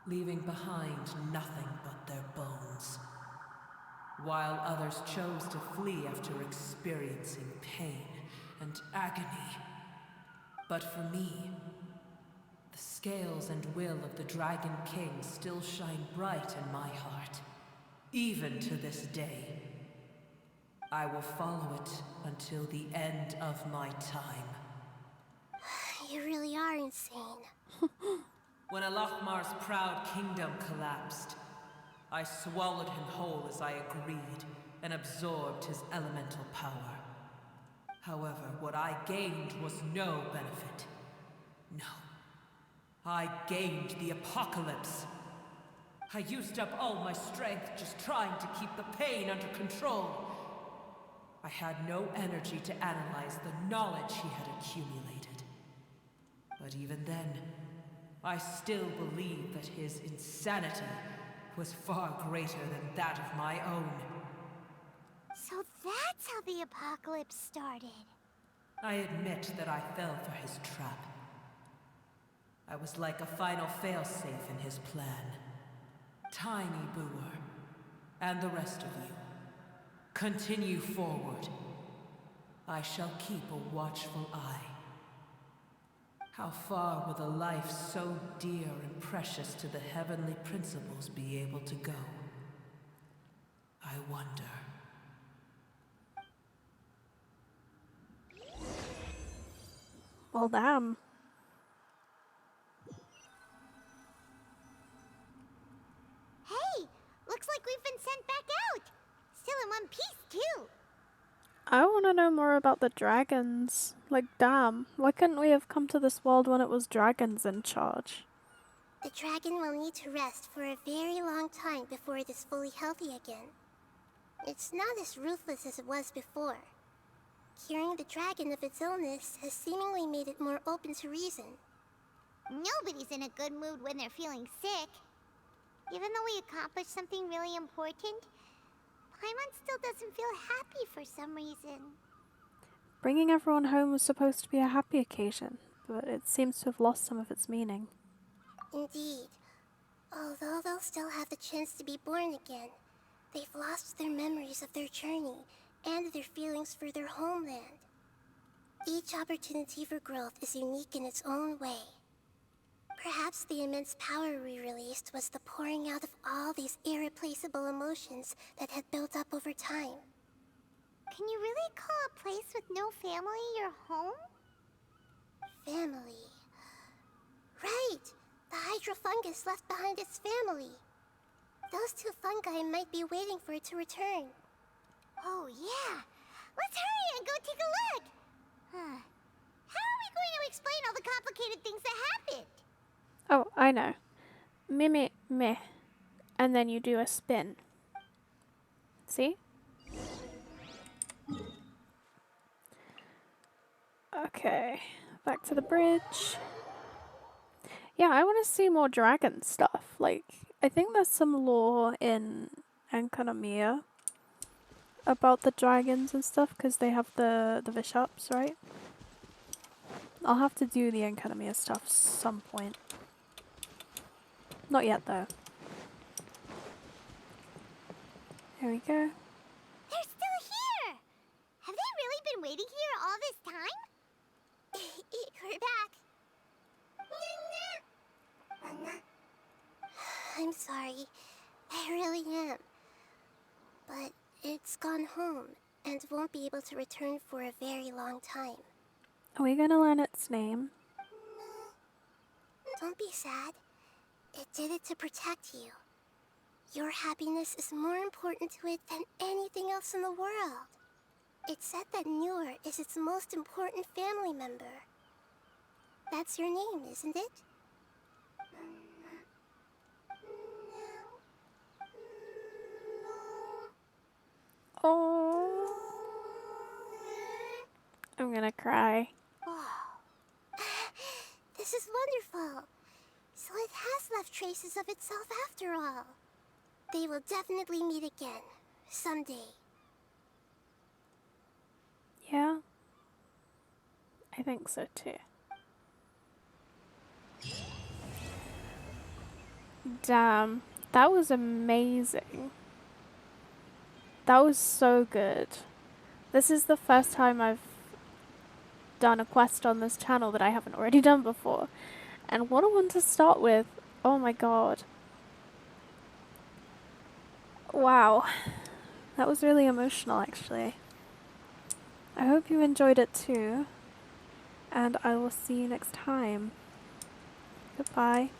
leaving behind nothing but their bones, while others chose to flee after experiencing pain and agony. But for me, the scales and will of the Dragon King still shine bright in my heart, even to this day. I will follow it until the end of my time. You really are insane. When Malachmar's proud kingdom collapsed. I swallowed him whole as I agreed, and absorbed his elemental power. However, what I gained was no benefit. No. I gained the apocalypse. I used up all my strength just trying to keep the pain under control. I had no energy to analyze the knowledge he had accumulated. But even then, I still believed that his insanity was far greater than that of my own. So that's how the apocalypse started. I admit that I fell for his trap. I was like a final failsafe in his plan. Tiny Booer, and the rest of you, continue forward. I shall keep a watchful eye. How far will a life so dear and precious to the heavenly principles be able to go? I wonder. Well, damn. Hey, looks like we've been sent back out. Still in one piece, too. I want to know more about the dragons. Like, damn. Why couldn't we have come to this world when it was dragons in charge? The dragon will need to rest for a very long time before it is fully healthy again. It's not as ruthless as it was before. Curing the dragon of its illness has seemingly made it more open to reason. Nobody's in a good mood when they're feeling sick. Even though we accomplished something really important, Paimon still doesn't feel happy for some reason. Bringing everyone home was supposed to be a happy occasion, but it seems to have lost some of its meaning. Indeed. Although they'll still have the chance to be born again, they've lost their memories of their journey and their feelings for their homeland. Each opportunity for growth is unique in its own way. Perhaps the immense power we released was the pouring out of all these irreplaceable emotions that had built up over time. Can you really call a place with no family your home? Family. Right! The hydrofungus left behind its family. Those two fungi might be waiting for it to return. Oh, yeah. Let's hurry and go take a look. How are we going to explain all the complicated things that happened? Oh, I know. Meh, meh. And then you do a spin. See? Okay. Back to the bridge. Yeah, I want to see more dragon stuff. Like, I think there's some lore in Enkanomiya about the dragons and stuff, because they have the bishops, right? I'll have to do the Enkanomiya stuff some point. Not yet, though. Here we go. They're still here! Have they really been waiting here all this time? We're back. I'm sorry. I really am. But it's gone home and won't be able to return for a very long time. Are we gonna learn its name? Don't be sad. It did it to protect you. Your happiness is more important to it than anything else in the world. It's said that Newer is its most important family member. That's your name, isn't it? Oh, I'm gonna cry. This is wonderful. So it has left traces of itself after all. They will definitely meet again, someday. Yeah, I think so too. Damn, that was amazing. That was so good. This is the first time I've done a quest on this channel that I haven't already done before. And what a one to start with. Oh my god. Wow. That was really emotional, actually. I hope you enjoyed it too. And I will see you next time. Goodbye.